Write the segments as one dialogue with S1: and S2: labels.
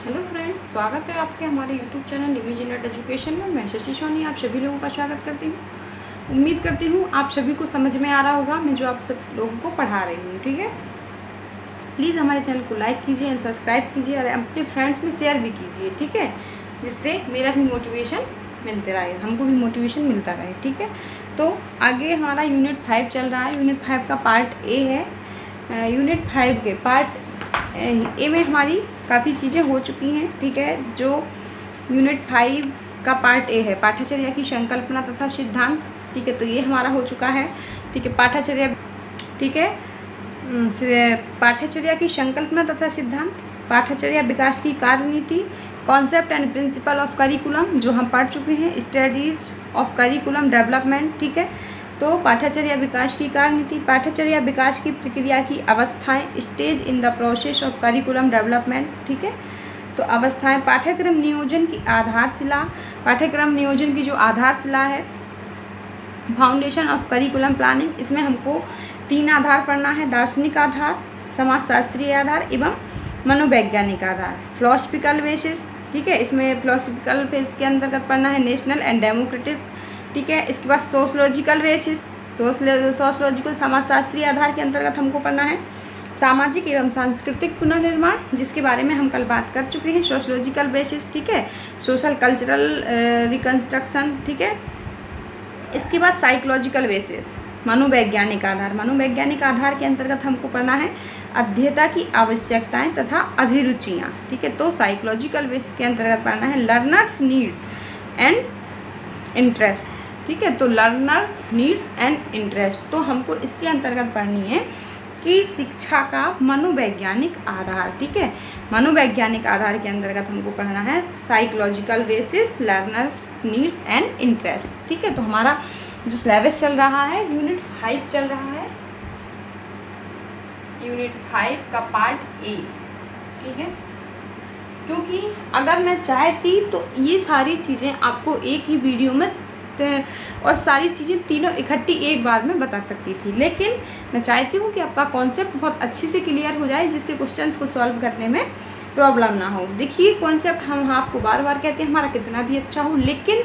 S1: Hello friend, स्वागत है आपके हमारे यूट्यूब चैनल इमेजिनेट एजुकेशन में। मैं शशि सोनी आप सभी लोगों का स्वागत करती हूँ। उम्मीद करती हूँ आप सभी को समझ में आ रहा होगा मैं जो आप सब लोगों को पढ़ा रही हूँ। ठीक है, प्लीज़ हमारे चैनल को लाइक कीजिए एंड सब्सक्राइब कीजिए और अपने फ्रेंड्स में शेयर भी कीजिए। ठीक है, जिससे मेरा भी मोटिवेशन मिलते रहे, हमको भी मोटिवेशन मिलता रहे। ठीक है, तो आगे हमारा यूनिट 5 चल रहा है। यूनिट 5 का पार्ट ए है। यूनिट 5 के पार्ट ए में हमारी काफ़ी चीज़ें हो चुकी हैं। ठीक है, जो यूनिट 5 का पार्ट ए है, पाठ्यचर्या की संकल्पना तथा सिद्धांत। ठीक है, तो ये हमारा हो चुका है। ठीक है, पाठ्यचर्या, ठीक है, पाठ्यचर्या की संकल्पना तथा सिद्धांत, पाठ्यचर्या विकास की कार्यनीति, concept and principle of curriculum जो हम पढ़ चुके हैं, स्टडीज ऑफ करिकुलम डेवलपमेंट। ठीक है, तो पाठ्यचर्या विकास की कार्यनीति, पाठ्यचर्या विकास की प्रक्रिया की अवस्थाएं, stage in the process of curriculum development. ठीक है, तो अवस्थाएं, पाठ्यक्रम नियोजन की आधारशिला, पाठ्यक्रम नियोजन की जो आधारशिला है, फाउंडेशन ऑफ करिकुलम प्लानिंग। इसमें हमको 3 आधार पढ़ना है, दार्शनिक आधार, समाजशास्त्रीय आधार एवं मनोवैज्ञानिक आधार, फिलोसफिकल बेसिस। ठीक है, इसमें फिलोसफिकल बेस के अंतर्गत पढ़ना है नेशनल एंड डेमोक्रेटिक। ठीक है, इसके बाद सोशलॉजिकल बेसिस, सोशलॉजिकल समाजशास्त्रीय आधार के अंतर्गत हमको पढ़ना है सामाजिक एवं सांस्कृतिक पुनर्निर्माण, जिसके बारे में हम कल बात कर चुके हैं, सोशलॉजिकल बेसिस। ठीक है, सोशल कल्चरल रिकन्स्ट्रक्शन। ठीक है, इसके बाद साइकोलॉजिकल बेसिस, मनोवैज्ञानिक आधार, मनोवैज्ञानिक आधार के अंतर्गत हमको पढ़ना है अध्येता की आवश्यकताएं तथा अभिरुचियाँ। ठीक है, तो साइकोलॉजिकल बेसिस के अंतर्गत पढ़ना है लर्नर्स नीड्स एंड इंटरेस्ट। ठीक है, तो लर्नर नीड्स एंड इंटरेस्ट, तो हमको इसके अंतर्गत पढ़नी है कि शिक्षा का मनोवैज्ञानिक आधार। ठीक है, मनोवैज्ञानिक आधार के अंतर्गत हमको पढ़ना है psychological basis, learners needs and interest. ठीक है, तो हमारा जो सिलेबस चल रहा है यूनिट 5 चल रहा है, यूनिट 5 का पार्ट ए। ठीक है, क्योंकि अगर मैं चाहती तो ये सारी चीज़ें आपको एक ही वीडियो में और सारी चीज़ें तीनों इकट्ठी एक बार में बता सकती थी, लेकिन मैं चाहती हूँ कि आपका कॉन्सेप्ट बहुत अच्छे से क्लियर हो जाए, जिससे क्वेश्चंस को सॉल्व करने में प्रॉब्लम ना हो। देखिए, कॉन्सेप्ट हम आपको बार बार कहते हैं हमारा कितना भी अच्छा हो, लेकिन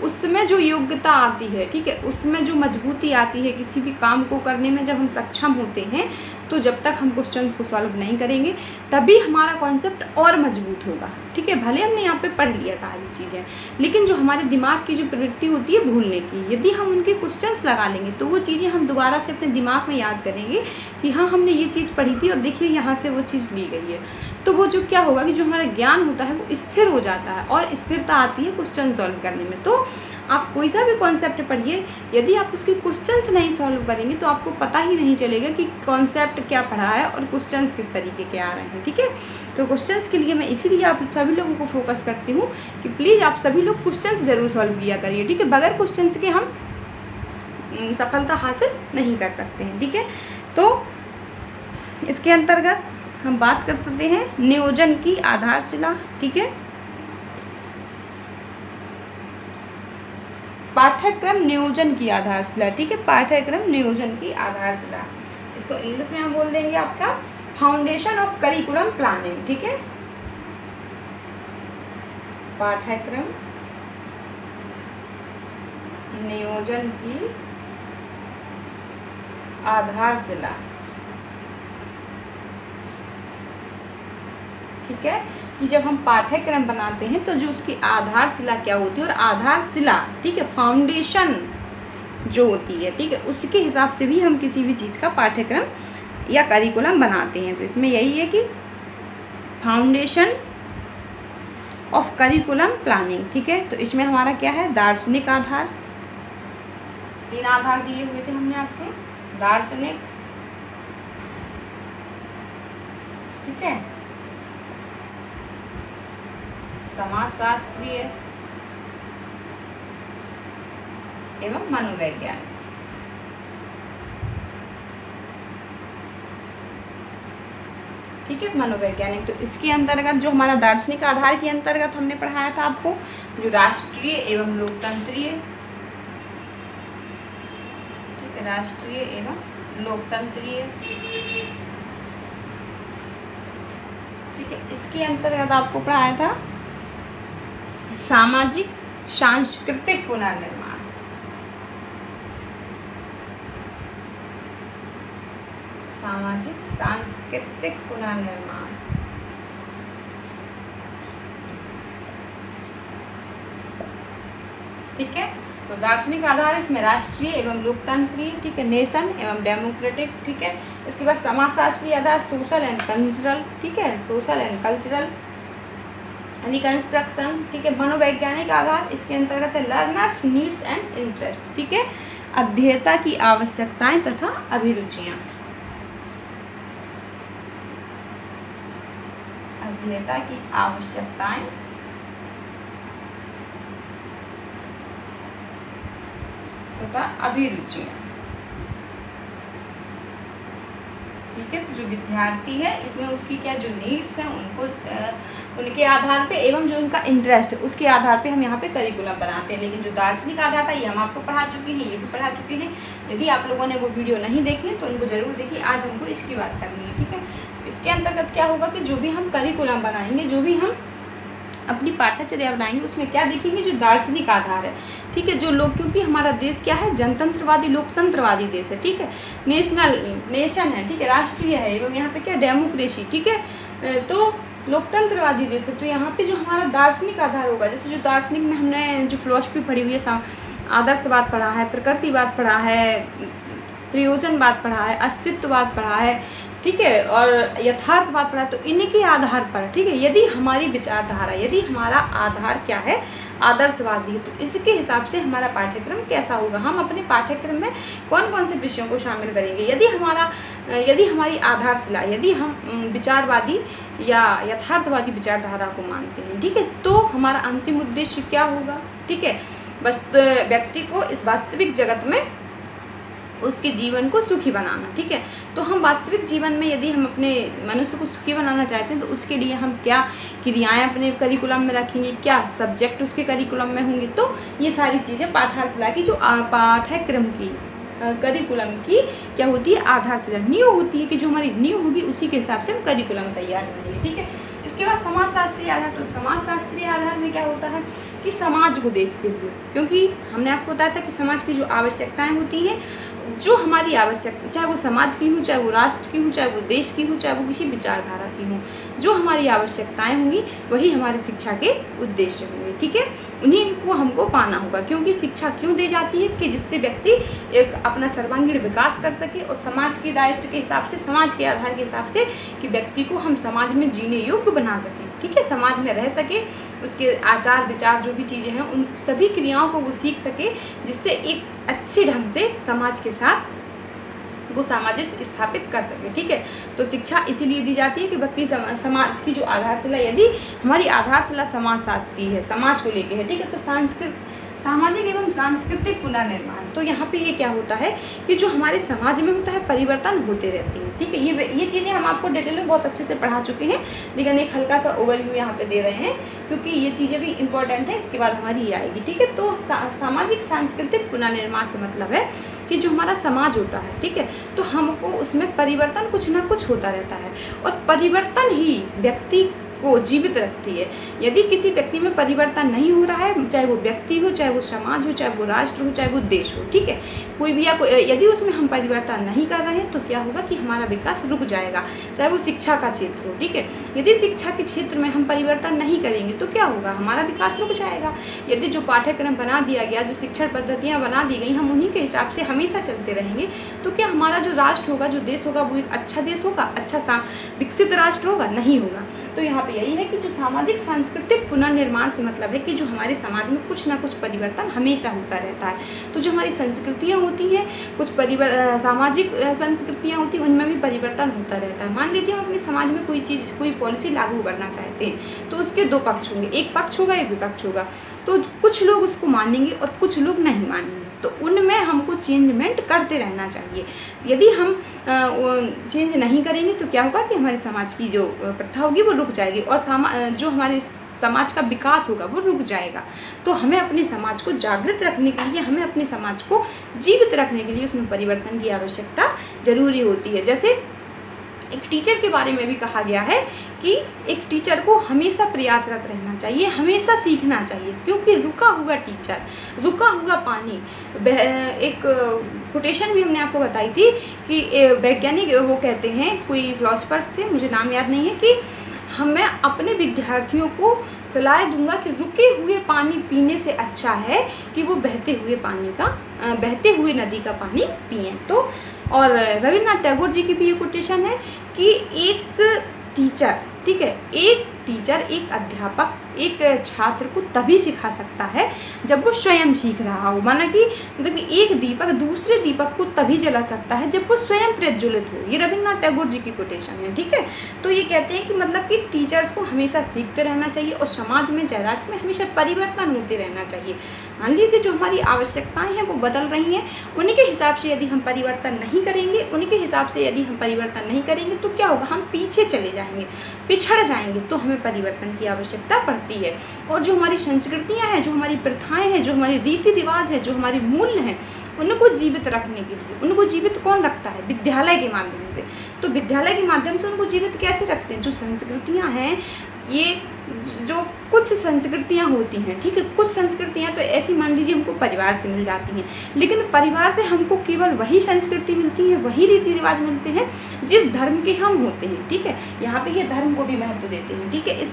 S1: उसमें जो योग्यता आती है, ठीक है, उसमें जो मजबूती आती है किसी भी काम को करने में, जब हम सक्षम होते हैं, तो जब तक हम क्वेश्चंस को सॉल्व नहीं करेंगे तभी हमारा कॉन्सेप्ट और मजबूत होगा। ठीक है, भले हमने यहाँ पे पढ़ लिया सारी चीज़ें, लेकिन जो हमारे दिमाग की जो प्रवृत्ति होती है भूलने की, यदि हम उनके क्वेश्चंस लगा लेंगे तो वो चीज़ें हम दोबारा से अपने दिमाग में याद करेंगे कि हाँ हमने ये चीज़ पढ़ी थी और देखिए यहाँ से वो चीज़ ली गई है। तो वो जो क्या होगा कि जो हमारा ज्ञान होता है वो स्थिर हो जाता है और स्थिरता आती है क्वेश्चन सॉल्व करने में। तो आप कोई सा भी कॉन्सेप्ट पढ़िए, यदि आप उसके क्वेश्चंस नहीं सॉल्व करेंगे तो आपको पता ही नहीं चलेगा कि कॉन्सेप्ट क्या पढ़ा है और क्वेश्चंस किस तरीके के आ रहे हैं। ठीक है, तो क्वेश्चंस के लिए मैं इसीलिए आप सभी लोगों को फोकस करती हूँ कि प्लीज़ आप सभी लोग क्वेश्चंस ज़रूर सॉल्व किया करिए। ठीक है, बगैर क्वेश्चंस के हम सफलता हासिल नहीं कर सकते हैं। ठीक है, तो इसके अंतर्गत हम बात कर सकते हैं नियोजन की आधारशिला। ठीक है, पाठ्यक्रम नियोजन की आधारशिला। ठीक है, पाठ्यक्रम नियोजन की आधारशिला, इसको इंग्लिश में हम बोल देंगे आपका फाउंडेशन ऑफ करिकुलम प्लानिंग। ठीक है, पाठ्यक्रम नियोजन की आधारशिला। ठीक है, कि जब हम पाठ्यक्रम बनाते हैं तो जो उसकी आधारशिला क्या होती है, और आधारशिला, ठीक है, फाउंडेशन जो होती है, ठीक है, उसके हिसाब से भी हम किसी भी चीज़ का पाठ्यक्रम या करिकुलम बनाते हैं। तो इसमें यही है कि फाउंडेशन ऑफ करिकुलम प्लानिंग। ठीक है, तो इसमें हमारा क्या है, दार्शनिक आधार, 3 आधार दिए हुए थे हमने आपके, दार्शनिक, ठीक है, समाजशास्त्रीय एवं मनोवैज्ञानिक। ठीक है, मनोवैज्ञानिक। तो इसके अंतर्गत जो हमारा दार्शनिक आधार के अंतर्गत हमने पढ़ाया था आपको, जो राष्ट्रीय एवं लोकतंत्रीय, ठीक है, राष्ट्रीय एवं लोकतंत्रीय ठीक है। इसके अंतर्गत आपको पढ़ाया था सामाजिक सांस्कृतिक पुनर्निर्माण। सामाजिक सांस्कृतिक पुनर्निर्माण, ठीक है। तो दार्शनिक आधार इसमें राष्ट्रीय एवं लोकतांत्रिक, ठीक है, नेशन एवं डेमोक्रेटिक, ठीक है। इसके बाद समाजशास्त्रीय आधार सोशल एंड कल्चरल, ठीक है, सोशल एंड कल्चरल रिकंस्ट्रक्शन, ठीक है। मनोवैज्ञानिक आधार इसके अंतर्गत है लर्नर्स नीड्स एंड इंटरेस्ट, ठीक है, अध्येता की आवश्यकताएं तथा अभिरुचियां, अध्येता की आवश्यकताएं तथा अभिरुचियां, ठीक है। जो विद्यार्थी है इसमें उसकी क्या जो नीड्स हैं उनको उनके आधार पे एवं जो उनका इंटरेस्ट है उसके आधार पे हम यहाँ पे करिकुलम बनाते हैं। लेकिन जो दार्शनिक आधार था ये हम आपको पढ़ा चुके हैं, ये भी पढ़ा चुके हैं। यदि आप लोगों ने वो वीडियो नहीं देखी है तो उनको जरूर देखिए। आज हमको इसकी बात करनी है, ठीक है। इसके अंतर्गत क्या होगा कि जो भी हम करिकुलम बनाएंगे, जो भी हम अपनी पाठ्यचर्या बनाएंगे, उसमें क्या देखेंगे, जो दार्शनिक आधार है, ठीक है। जो लोग, क्योंकि हमारा देश क्या है, जनतंत्रवादी लोकतंत्रवादी देश है, ठीक है, नेशन है, ठीक है, राष्ट्रीय है, एवं यहाँ पे क्या डेमोक्रेसी, ठीक है, तो लोकतंत्रवादी देश है। तो यहाँ पे जो हमारा दार्शनिक आधार होगा, जैसे जो दार्शनिक में हमने जो फिलॉसफी पढ़ी हुई है, आदर्शवाद पढ़ा है, प्रकृतिवाद पढ़ा है, प्रयोजनवाद पढ़ा है, अस्तित्ववाद पढ़ा है, ठीक है, और यथार्थवाद पढ़ा है। तो इनके आधार पर, ठीक है, यदि हमारी विचारधारा, यदि हमारा आधार क्या है, आदर्शवादी है, तो इसके हिसाब से हमारा पाठ्यक्रम कैसा होगा, हम अपने पाठ्यक्रम में कौन कौन से विषयों को शामिल करेंगे। यदि हमारी आधारशिला, यदि हम विचारवादी या यथार्थवादी विचारधारा को मानते हैं, ठीक है, तो हमारा अंतिम उद्देश्य क्या होगा, ठीक है, बस व्यक्ति को इस वास्तविक जगत में उसके जीवन को सुखी बनाना, ठीक है। तो हम वास्तविक जीवन में यदि हम अपने मनुष्य को सुखी बनाना चाहते हैं तो उसके लिए हम क्या क्रियाएं अपने करिकुलम में रखेंगे, क्या सब्जेक्ट उसके करिकुलम में होंगे। तो ये सारी चीज़ें पाठ्यशाला की जो पाठ्यक्रम की करिकुलम की क्या होती है, आधारशिला, नींव होती है, कि जो हमारी नींव होगी उसी के हिसाब से हम करिकुलम तैयार करेंगे, ठीक है। इसके बाद समाजशास्त्रीय आधार, तो समाजशास्त्रीय आधार में क्या होता है कि समाज को देखते हुए, क्योंकि हमने आपको बताया था कि समाज की जो आवश्यकताएं होती हैं, जो हमारी आवश्यकता, चाहे वो समाज की हो, चाहे वो राष्ट्र की हो, चाहे वो देश की हो, चाहे वो किसी विचारधारा की हो, जो हमारी आवश्यकताएं होंगी वही हमारी शिक्षा के उद्देश्य होंगे, ठीक है। उन्हीं को हमको पाना होगा, क्योंकि शिक्षा क्यों दी जाती है कि जिससे व्यक्ति एक अपना सर्वांगीण विकास कर सके और समाज के दायित्व के हिसाब से, समाज के आधार के हिसाब से, कि व्यक्ति को हम समाज में जीने योग्य बना सकें, ठीक है, समाज में रह सके, उसके आचार विचार जो भी चीज़ें हैं उन सभी क्रियाओं को वो सीख सके, जिससे एक अच्छे ढंग से समाज के साथ वो सामंजस्य स्थापित कर सके, ठीक है। तो शिक्षा इसीलिए दी जाती है कि व्यक्ति समाज की जो आधारशिला, यदि हमारी आधारशिला समाजशास्त्री है, समाज को लेके है, ठीक है, तो सामाजिक एवं सांस्कृतिक पुनर्निर्माण, तो यहाँ पे ये क्या होता है कि जो हमारे समाज में होता है परिवर्तन होते रहते हैं, ठीक है। ये चीज़ें हम आपको डिटेल में बहुत अच्छे से पढ़ा चुके हैं, लेकिन एक हल्का सा ओवरव्यू यहाँ पे दे रहे हैं, क्योंकि ये चीज़ें भी इंपॉर्टेंट है, इसके बाद हमारी ये आएगी, ठीक है। तो सामाजिक सांस्कृतिक पुनर्निर्माण से मतलब है कि जो हमारा समाज होता है, ठीक है, तो हमको उसमें परिवर्तन कुछ ना कुछ होता रहता है, और परिवर्तन ही व्यक्ति को जीवित रखती है। यदि किसी व्यक्ति में परिवर्तन नहीं हो रहा है, चाहे वो व्यक्ति हो, चाहे वो समाज हो, चाहे वो राष्ट्र हो, चाहे वो देश हो, ठीक है, कोई भी यदि उसमें हम परिवर्तन नहीं कर रहे हैं तो क्या होगा कि हमारा विकास रुक जाएगा। चाहे वो शिक्षा का क्षेत्र हो, ठीक है, यदि शिक्षा के क्षेत्र में हम परिवर्तन नहीं करेंगे तो क्या होगा, हमारा विकास रुक जाएगा। यदि जो पाठ्यक्रम बना दिया गया, जो शिक्षण पद्धतियाँ बना दी गई, हम उन्हीं के हिसाब से हमेशा चलते रहेंगे, तो क्या हमारा जो राष्ट्र होगा, जो देश होगा, वो एक अच्छा देश होगा, अच्छा विकसित राष्ट्र होगा? नहीं होगा। तो यहाँ पे यही है कि जो सामाजिक सांस्कृतिक पुनर्निर्माण से मतलब है कि जो हमारे समाज में कुछ ना कुछ परिवर्तन हमेशा होता रहता है। तो जो हमारी संस्कृतियाँ होती हैं, कुछ सामाजिक संस्कृतियाँ होती हैं, उनमें भी परिवर्तन होता रहता है। मान लीजिए हम अपने समाज में कोई पॉलिसी लागू करना चाहते हैं, तो उसके दो पक्ष होंगे, एक पक्ष होगा, एक विपक्ष होगा। तो कुछ लोग उसको मानेंगे और कुछ लोग नहीं मानेंगे, तो उनमें हमको चेंजमेंट करते रहना चाहिए। यदि हम चेंज नहीं करेंगे तो क्या होगा कि हमारे समाज की जो प्रथा होगी वो रुक जाएगी, और जो हमारे समाज का विकास होगा वो रुक जाएगा। तो हमें अपने समाज को जागृत रखने के लिए, हमें अपने समाज को जीवित रखने के लिए उसमें परिवर्तन की आवश्यकता जरूरी होती है। जैसे एक टीचर के बारे में भी कहा गया है कि एक टीचर को हमेशा प्रयासरत रहना चाहिए, हमेशा सीखना चाहिए, क्योंकि रुका हुआ टीचर, रुका हुआ पानी। एक कोटेशन भी हमने आपको बताई थी कि वैज्ञानिक वो कहते हैं, कोई फिलोसफर्स थे, मुझे नाम याद नहीं है, कि मैं अपने विद्यार्थियों को सलाह दूंगा कि रुके हुए पानी पीने से अच्छा है कि वो बहते हुए नदी का पानी पिएं। तो और रविन्द्रनाथ टैगोर जी की भी ये कोटेशन है कि एक टीचर, ठीक है, एक टीचर, एक अध्यापक एक छात्र को तभी सिखा सकता है जब वो स्वयं सीख रहा हो। माना कि मतलब एक दीपक दूसरे दीपक को तभी जला सकता है जब वो स्वयं प्रज्वलित हो। ये रविन्द्रनाथ टैगोर जी की कोटेशन है, ठीक है। तो ये कहते हैं कि मतलब कि टीचर्स को हमेशा सीखते रहना चाहिए और समाज में, चाहे राष्ट्र में, हमेशा परिवर्तन होते रहना चाहिए। मान लीजिए जो हमारी आवश्यकताएं हैं वो बदल रही हैं, उन्हीं के हिसाब से यदि हम परिवर्तन नहीं करेंगे, उन्हीं के हिसाब से यदि हम परिवर्तन नहीं करेंगे तो क्या होगा, हम पीछे चले जाएंगे, पिछड़ जाएंगे। तो हमें परिवर्तन की आवश्यकता पड़ती है। और जो हमारी संस्कृतियां हैं, जो हमारी प्रथाएं हैं, जो हमारी रीति रिवाज है, जो हमारे मूल्य हैं, उनको जीवित रखने के लिए, उनको जीवित कौन रखता है, विद्यालय के माध्यम से। तो विद्यालय के माध्यम से उनको जीवित कैसे रखते हैं, जो संस्कृतियां हैं, ये जो कुछ संस्कृतियां होती हैं, ठीक है, कुछ संस्कृतियां तो ऐसी मान लीजिए हमको परिवार से मिल जाती हैं, लेकिन परिवार से हमको केवल वही संस्कृति मिलती है, वही रीति रिवाज मिलते हैं जिस धर्म के हम होते हैं, ठीक है। यहाँ पे ये धर्म को भी महत्व देते हैं, ठीक है। इस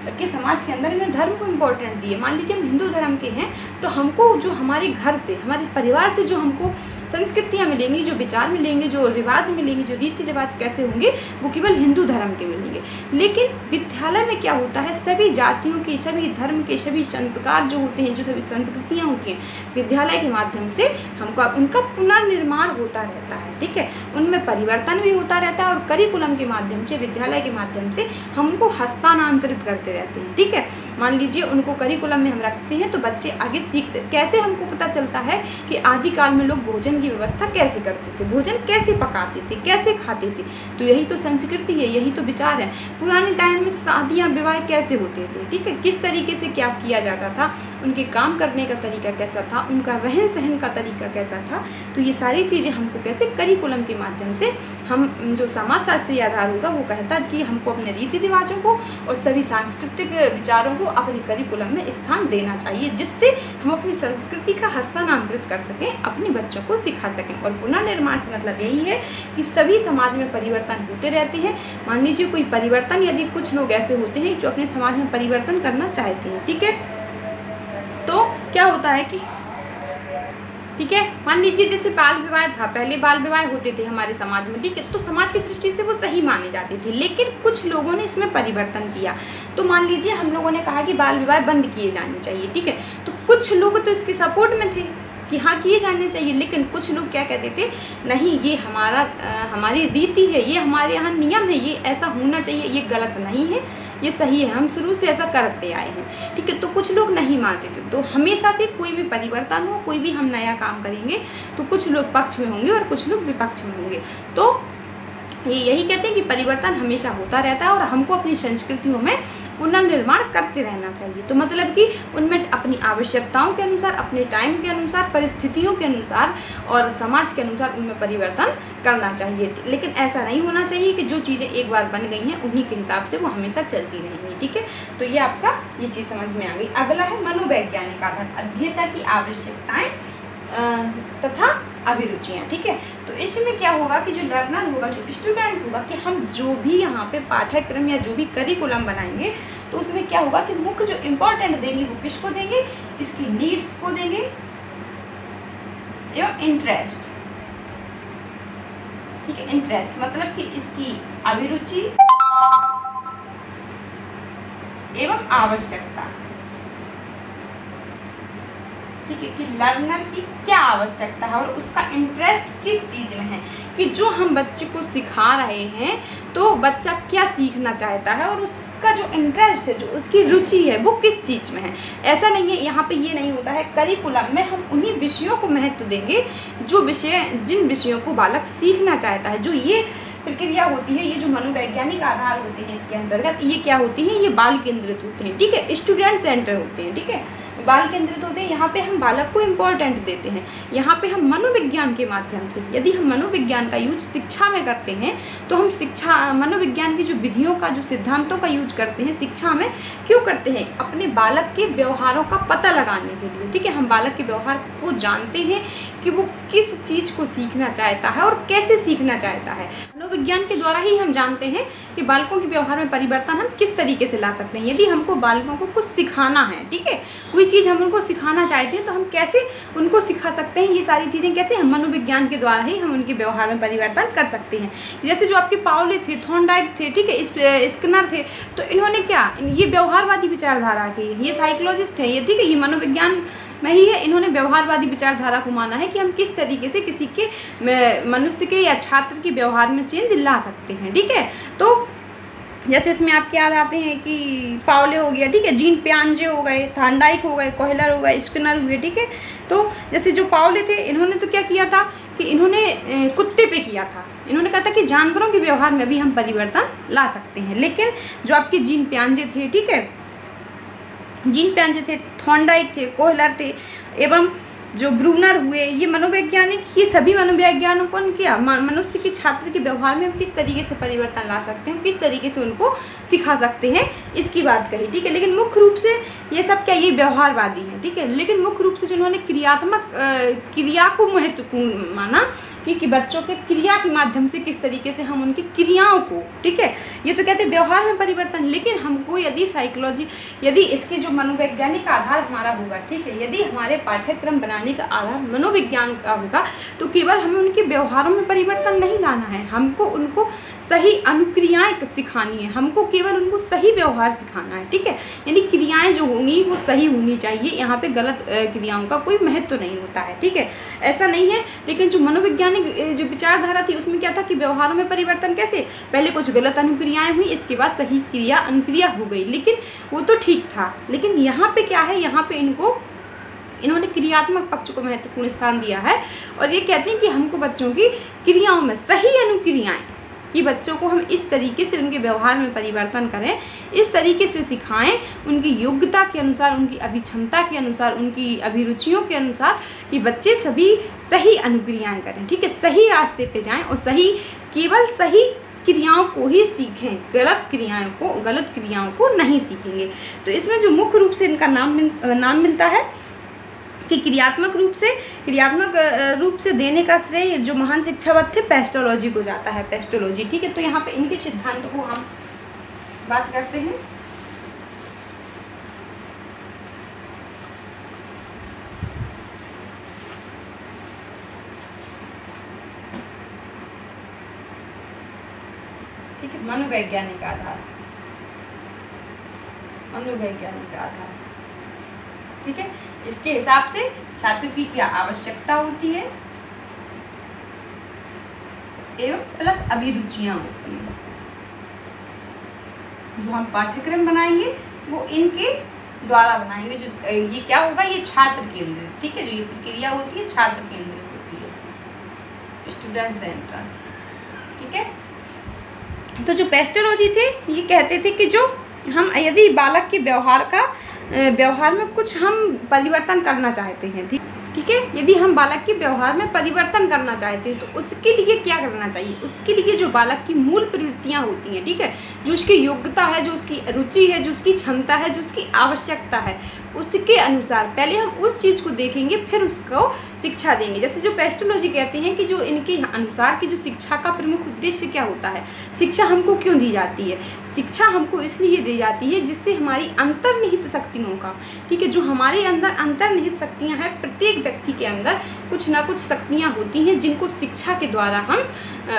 S1: के समाज के अंदर में धर्म को इम्पोर्टेंट दिए। मान लीजिए हम हिंदू धर्म के हैं तो हमको जो हमारे घर से, हमारे परिवार से जो हमको संस्कृतियाँ मिलेंगी, जो विचार मिलेंगे, जो रिवाज मिलेंगे, जो रीति रिवाज कैसे होंगे, वो केवल हिंदू धर्म के मिलेंगे। लेकिन विद्यालय में क्या होता है, सभी जातियों के, सभी धर्म के, सभी संस्कार जो होते हैं, जो सभी संस्कृतियाँ होती हैं, विद्यालय के माध्यम से हमको उनका पुनर्निर्माण होता रहता है, ठीक है। उनमें परिवर्तन भी होता रहता है और करिकुलम के माध्यम से, विद्यालय के माध्यम से हमको हस्तांतरित करते रहते हैं, ठीक है। मान लीजिए उनको करिकुलम में हम रखते हैं तो बच्चे आगे सीखते। कैसे हमको पता चलता है कि आदिकाल में लोग भोजन की व्यवस्था कैसे करते थे, भोजन कैसे पकाते थे, कैसे खाते थे, तो यही तो संस्कृति है, यही तो विचार है। पुराने टाइम में शादियाँ विवाह कैसे होते थे, ठीक है, किस तरीके से क्या किया जाता था, उनके काम करने का तरीका कैसा था, उनका रहन सहन का तरीका कैसा था। तो ये सारी चीज़ें हमको कैसे करिकुलम के माध्यम से, हम जो समाज शास्त्रीय आधार होगा वो कहता है कि हमको अपने रीति रिवाजों को और सभी सांस्कृतिक विचारों को अपने करिकुलम में स्थान देना चाहिए, जिससे हम अपनी संस्कृति का हस्तांतरित कर सकें, अपने बच्चों को सिखा सकें। और पुनर्निर्माण से मतलब यही है कि सभी समाज में परिवर्तन होते रहते हैं। मान लीजिए कोई परिवर्तन, यदि कुछ लोग ऐसे होते हैं जो अपने समाज में परिवर्तन करना चाहते हैं, ठीक है, तो क्या होता है कि, ठीक है, मान लीजिए जैसे बाल विवाह था, पहले बाल विवाह होते थे हमारे समाज में, ठीक है, तो समाज की दृष्टि से वो सही माने जाते थे, लेकिन कुछ लोगों ने इसमें परिवर्तन किया। तो मान लीजिए हम लोगों ने कहा कि बाल विवाह बंद किए जाने चाहिए, ठीक है, तो कुछ लोग तो इसके सपोर्ट में थे कि हाँ किए जाने चाहिए, लेकिन कुछ लोग क्या कहते थे, नहीं ये हमारी रीति है, ये हमारे यहाँ नियम है, ये ऐसा होना चाहिए, ये गलत नहीं है, ये सही है, हम शुरू से ऐसा करते आए हैं, ठीक है। तो कुछ लोग नहीं मानते थे। तो हमेशा से कोई भी परिवर्तन हो, कोई भी हम नया काम करेंगे तो कुछ लोग पक्ष में होंगे और कुछ लोग विपक्ष में होंगे। तो ये यही कहते हैं कि परिवर्तन हमेशा होता रहता है और हमको अपनी संस्कृतियों में पुनर्निर्माण करते रहना चाहिए। तो मतलब कि उनमें अपनी आवश्यकताओं के अनुसार, अपने टाइम के अनुसार, परिस्थितियों के अनुसार और समाज के अनुसार उनमें परिवर्तन करना चाहिए। लेकिन ऐसा नहीं होना चाहिए कि जो चीज़ें एक बार बन गई हैं उन्हीं के हिसाब से वो हमेशा चलती रहेंगी, ठीक है। तो ये आपका ये चीज़ समझ में आ गई। अगला है मनोवैज्ञानिक आधार, अध्येता की आवश्यकताएँ तथा अभिरुचियाँ, ठीक है। तो इसमें क्या होगा कि जो लर्नर होगा, जो स्टूडेंट्स होगा, कि हम जो भी यहाँ पे पाठ्यक्रम या जो भी करिकुलम बनाएंगे तो उसमें क्या होगा कि मुख्य जो इम्पोर्टेंट देंगे वो किसको देंगे, इसकी नीड्स को देंगे एवं इंटरेस्ट, ठीक है। इंटरेस्ट मतलब कि इसकी अभिरुचि एवं आवश्यकता, ठीक है, कि लर्नर की क्या आवश्यकता है और उसका इंटरेस्ट किस चीज़ में है, कि जो हम बच्चे को सिखा रहे हैं तो बच्चा क्या सीखना चाहता है और उसका जो इंटरेस्ट है, जो उसकी रुचि है, वो किस चीज़ में है। ऐसा नहीं है, यहाँ पे ये नहीं होता है, करिकुलम में हम उन्हीं विषयों को महत्व देंगे जो विषय, जिन विषयों को बालक सीखना चाहता है, जो ये प्रक्रिया होती है, ये जो मनोवैज्ञानिक आधार होते हैं इसके अंतर्गत, ये क्या होती हैं, ये बाल केंद्रित होते हैं, ठीक है, स्टूडेंट सेंटर होते हैं, ठीक है, बाल केंद्रित होते हैं। यहाँ पे हम बालक को इम्पोर्टेंट देते हैं, यहाँ पे हम मनोविज्ञान के माध्यम से, यदि हम मनोविज्ञान का यूज शिक्षा में करते हैं तो हम शिक्षा मनोविज्ञान की जो विधियों का, जो सिद्धांतों का यूज करते हैं शिक्षा में, क्यों करते हैं, अपने बालक के व्यवहारों का पता लगाने के लिए, ठीक है, हम बालक के व्यवहार को जानते हैं कि वो किस चीज़ को सीखना चाहता है और कैसे सीखना चाहता है। मनोविज्ञान के द्वारा ही हम जानते हैं कि बालकों के व्यवहार में परिवर्तन हम किस तरीके से ला सकते हैं। यदि हमको बालकों को कुछ सिखाना है, ठीक है, कोई चीज़ हम उनको सिखाना चाहते हैं तो हम कैसे उनको सिखा सकते हैं, ये सारी चीज़ें कैसे, हम मनोविज्ञान के द्वारा ही हम उनके व्यवहार में परिवर्तन कर सकते हैं। जैसे जो आपके पाउले थे, थॉर्नडाइक थे, ठीक है, स्किनर थे, तो इन्होंने क्या, ये व्यवहारवादी विचारधारा के, ये साइकोलॉजिस्ट है ये, ठीक है, ये मनोविज्ञान में ही है, इन्होंने व्यवहारवादी विचारधारा को माना है कि हम किस तरीके से किसी के मनुष्य के या छात्र के व्यवहार में चेंज ला सकते हैं, ठीक है। तो जैसे इसमें आपके याद आते हैं कि पाउले हो गया, ठीक है, जीन पियाजे हो गए, थॉर्नडाइक हो गए, कोहलर हो गए, स्किनर हुए, ठीक है। तो जैसे जो पाउले थे, इन्होंने तो क्या किया था कि इन्होंने कुत्ते पे किया था, इन्होंने कहा था कि जानवरों के व्यवहार में भी हम परिवर्तन ला सकते हैं। लेकिन जो आपके जीन पियाजे थे, ठीक है, जीन पियाजे थे, थॉर्नडाइक थे, कोहलर थे, एवं जो ब्रूनर हुए, ये मनोवैज्ञानिक, ये सभी मनोवैज्ञानिकों ने किया मनुष्य के छात्र के व्यवहार में हम किस तरीके से परिवर्तन ला सकते हैं, किस तरीके से उनको सिखा सकते हैं, इसकी बात कही, ठीक है। लेकिन मुख्य रूप से ये सब क्या, ये व्यवहारवादी है, ठीक है। लेकिन मुख्य रूप से जिन्होंने क्रियात्मक क्रिया को महत्वपूर्ण माना कि बच्चों के क्रिया के माध्यम से किस तरीके से हम उनकी क्रियाओं को, ठीक है, ये तो कहते हैं व्यवहार में परिवर्तन। लेकिन हमको यदि साइकोलॉजी, यदि इसके जो मनोवैज्ञानिक आधार हमारा होगा, ठीक है, यदि हमारे पाठ्यक्रम बनाने का आधार मनोविज्ञान का होगा तो केवल हमें उनके व्यवहारों में परिवर्तन नहीं लाना है, हमको उनको सही अनुक्रियाएँ सिखानी है, हमको केवल उनको सही व्यवहार सिखाना है, ठीक है। यानी क्रियाएँ जो होंगी वो सही होनी चाहिए, यहाँ पे गलत क्रियाओं का कोई महत्व नहीं होता है, ठीक है, ऐसा नहीं है। लेकिन जो मनोविज्ञानिक जो विचारधारा थी उसमें क्या था कि व्यवहारों में परिवर्तन कैसे, पहले कुछ गलत अनुक्रियाएं हुई, इसके बाद सही क्रिया अनुक्रिया हो गई, लेकिन वो तो ठीक था। लेकिन यहाँ पे क्या है, यहाँ पे इन्होंने क्रियात्मक पक्ष को महत्वपूर्ण स्थान दिया है और ये कहते हैं कि हमको बच्चों की क्रियाओं में सही अनुक्रियाएं, कि बच्चों को हम इस तरीके से उनके व्यवहार में परिवर्तन करें, इस तरीके से सिखाएं, उनकी योग्यता के अनुसार, उनकी अभिक्षमता के अनुसार, उनकी अभिरुचियों के अनुसार, कि बच्चे सभी सही अनुक्रियाएं करें, ठीक है, सही रास्ते पे जाएं और केवल सही क्रियाओं को ही सीखें, गलत क्रियाओं को नहीं सीखेंगे। तो इसमें जो मुख्य रूप से इनका नाम मिलता है कि क्रियात्मक रूप से देने का श्रेय जो महान शिक्षाविद थे पेस्टोलॉजी को जाता है, पेस्टोलॉजी, ठीक है। तो यहाँ पे इनके सिद्धांतों को हम बात करते हैं। ठीक है, मनोवैज्ञानिक आधार, ठीक है। इसके हिसाब से छात्र की क्या आवश्यकता होती है एवं प्लस अभिरुचियां होती हैं। जो हम पाठ्यक्रम बनाएंगे वो इनके द्वारा बनाएंगे। जो ये क्या होगा, ये छात्र केंद्रित, ठीक है, जो ये प्रक्रिया होती है छात्र केंद्रित होती है, स्टूडेंट सेंटर, ठीक है। तो जो पेस्टोलॉजी थे ये कहते थे कि जो हम यदि बालक के व्यवहार में कुछ हम परिवर्तन करना चाहते हैं, ठीक है, यदि हम बालक के व्यवहार में परिवर्तन करना चाहते हैं तो उसके लिए क्या करना चाहिए, उसके लिए जो बालक की मूल प्रवृत्तियां होती हैं, ठीक है, जो उसकी योग्यता है, जो उसकी रुचि है, जो उसकी क्षमता है, जो उसकी आवश्यकता है, उसके अनुसार पहले हम उस चीज़ को देखेंगे, फिर उसको शिक्षा देंगे। जैसे जो पेस्टोलॉजी कहते हैं कि जो इनके अनुसार की जो शिक्षा का प्रमुख उद्देश्य क्या होता है, शिक्षा हमको क्यों दी जाती है, शिक्षा हमको इसलिए दी जाती है जिससे हमारी अंतर्निहित शक्तियों का, ठीक है, जो हमारे अंदर अंतर्निहित शक्तियाँ हैं, प्रत्येक व्यक्ति के अंदर कुछ ना कुछ शक्तियाँ होती हैं जिनको शिक्षा के द्वारा हम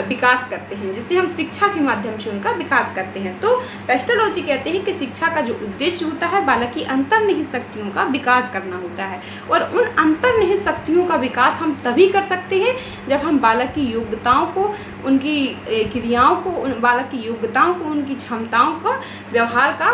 S1: विकास करते हैं, जिससे हम शिक्षा के माध्यम से उनका विकास करते हैं। तो पेस्टोलॉजी कहते हैं कि शिक्षा का जो उद्देश्य होता है बालक की अंतर्निहित शक्तियों का विकास करना होता है, और उन अंतर्निहित शक्तियों का विकास हम तभी कर सकते हैं जब हम बालक की योग्यताओं को, उनकी क्रियाओं को, बालक की योग्यताओं को, उनकी क्षमताओं का, व्यवहार का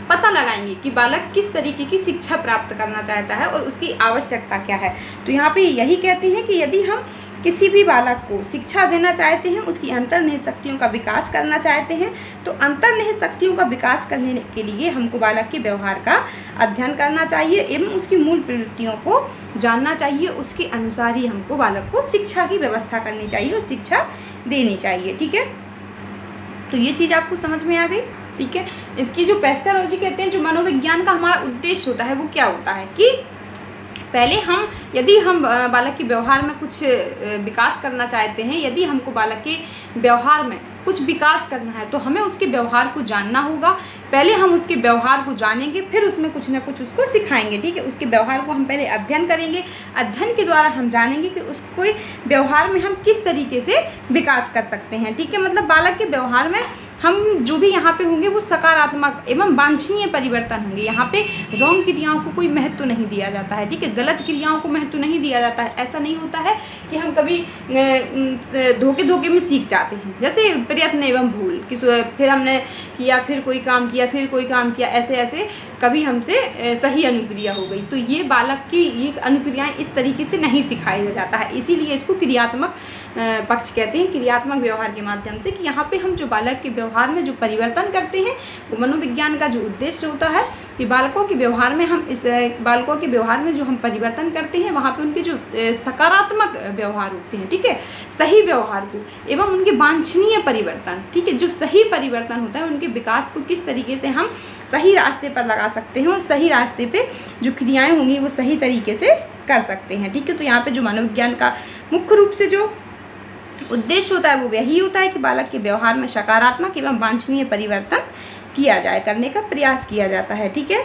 S1: पता लगाएंगे कि बालक किस तरीके की शिक्षा प्राप्त करना चाहता है और उसकी आवश्यकता क्या है। तो यहाँ पे यही कहते हैं कि यदि हम किसी भी बालक को शिक्षा देना चाहते हैं, उसकी अंतर्निहित शक्तियों का विकास करना चाहते हैं, तो अंतर्निहित शक्तियों का विकास करने के लिए हमको बालक के व्यवहार का अध्ययन करना चाहिए एवं उसकी मूल प्रवृत्तियों को जानना चाहिए। उसके अनुसार ही हमको बालक को शिक्षा की व्यवस्था करनी चाहिए और शिक्षा देनी चाहिए। ठीक है, तो ये चीज़ आपको समझ में आ गई। ठीक है, इसकी जो पेस्टोलॉजी कहते हैं, जो मनोविज्ञान का हमारा उद्देश्य होता है वो क्या होता है कि पहले यदि हम बालक के व्यवहार में कुछ विकास करना चाहते हैं, यदि हमको बालक के व्यवहार में कुछ विकास करना है तो हमें उसके व्यवहार को जानना होगा। पहले हम उसके व्यवहार को जानेंगे, फिर उसमें कुछ ना कुछ उसको सिखाएंगे। ठीक है, उसके व्यवहार को हम पहले अध्ययन करेंगे, अध्ययन के द्वारा हम जानेंगे कि उसको व्यवहार में हम किस तरीके से विकास कर सकते हैं। ठीक है, मतलब बालक के व्यवहार में हम जो भी यहाँ पे होंगे वो सकारात्मक एवं वांछनीय परिवर्तन होंगे। यहाँ पे रॉन्ग क्रियाओं को कोई महत्व नहीं दिया जाता है। ठीक है, गलत क्रियाओं को महत्व नहीं दिया जाता है। ऐसा नहीं होता है कि हम कभी धोखे में सीख जाते हैं, जैसे प्रयत्न एवं भूल कि फिर हमने किया, फिर कोई काम किया, फिर कोई काम किया, ऐसे कभी हमसे सही अनुक्रिया हो गई। तो ये बालक की ये अनुक्रियाएँ इस तरीके से नहीं सिखाया जाता है, इसीलिए इसको क्रियात्मक पक्ष कहते हैं, क्रियात्मक व्यवहार के माध्यम से। कि यहाँ पे हम जो बालक के व्यवहार में जो परिवर्तन करते हैं वो मनोविज्ञान का जो उद्देश्य होता है कि बालकों के व्यवहार में बालकों के व्यवहार में जो हम परिवर्तन करते हैं वहाँ पे उनके जो सकारात्मक व्यवहार होते हैं, ठीक है, सही व्यवहार को एवं उनके वांछनीय परिवर्तन, ठीक है, जो सही परिवर्तन होता है उनके विकास को किस तरीके से हम सही रास्ते पर लगा सकते हैं और सही रास्ते पे जो क्रियाएँ होंगी वो सही तरीके से कर सकते हैं। ठीक है, तो यहाँ पे जो मनोविज्ञान का मुख्य रूप से जो उद्देश्य होता है वो यही होता है कि बालक के व्यवहार में सकारात्मक एवं वांछनीय परिवर्तन किया जाए, करने का प्रयास किया जाता है। ठीक है,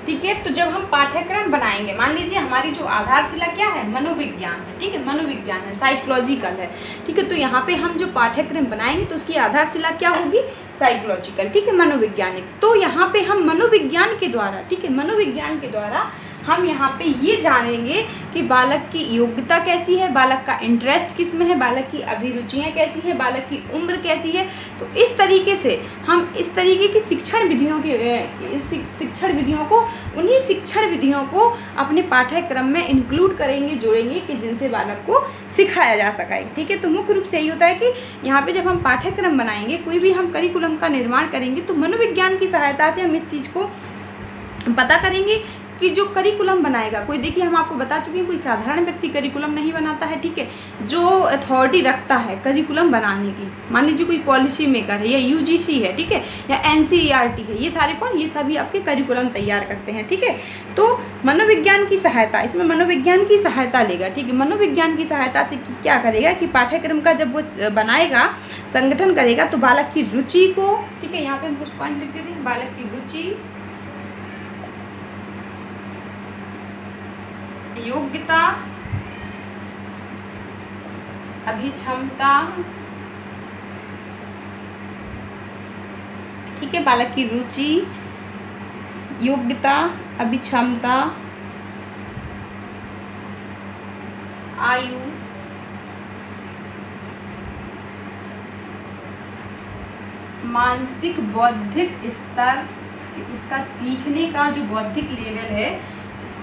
S1: ठीक है, तो जब हम पाठ्यक्रम बनाएंगे, मान लीजिए हमारी जो आधारशिला क्या है, मनोविज्ञान है। ठीक है, मनोविज्ञान है, साइकोलॉजिकल है। ठीक है, तो यहाँ पे हम जो पाठ्यक्रम बनाएंगे तो उसकी आधारशिला क्या होगी, साइकोलॉजिकल, ठीक है, मनोवैज्ञानिक। तो यहाँ पे हम मनोविज्ञान के द्वारा, ठीक है, मनोविज्ञान के द्वारा हम यहाँ पे ये जानेंगे कि बालक की योग्यता कैसी है, बालक का इंटरेस्ट किस में है, बालक की अभिरुचियाँ कैसी हैं, बालक की उम्र कैसी है। तो इस तरीके से हम इस तरीके की शिक्षण विधियों को उन्हीं शिक्षण विधियों को अपने पाठ्यक्रम में इंक्लूड करेंगे, जोड़ेंगे कि जिनसे बालक को सिखाया जा सके। ठीक है, तो मुख्य रूप से यही होता है कि यहाँ पे जब हम पाठ्यक्रम बनाएंगे, कोई भी हम करिकुलम का निर्माण करेंगे तो मनोविज्ञान की सहायता से हम इस चीज़ को पता करेंगे कि जो करिकुलम बनाएगा, कोई देखिए हम आपको बता चुके हैं कोई साधारण व्यक्ति करिकुलम नहीं बनाता है। ठीक है, जो अथॉरिटी रखता है करिकुलम बनाने की, मान लीजिए कोई पॉलिसी मेकर है या यूजीसी है, ठीक है, या एनसीईआरटी है, ये सारे कौन, ये सभी आपके करिकुलम तैयार करते हैं। ठीक है, तो मनोविज्ञान की सहायता, इसमें मनोविज्ञान की सहायता लेगा। ठीक है, मनोविज्ञान की सहायता से क्या करेगा कि पाठ्यक्रम का जब वो बनाएगा, संगठन करेगा, तो बालक की रुचि को, ठीक है, यहाँ पे हम कुछ पॉइंट लिख देते हैं, बालक की रुचि, योग्यता, अभिक्षमता, ठीक है, बालक की रुचि, योग्यता, अभिक्षमता, आयु, मानसिक बौद्धिक स्तर, उसका सीखने का जो बौद्धिक लेवल है,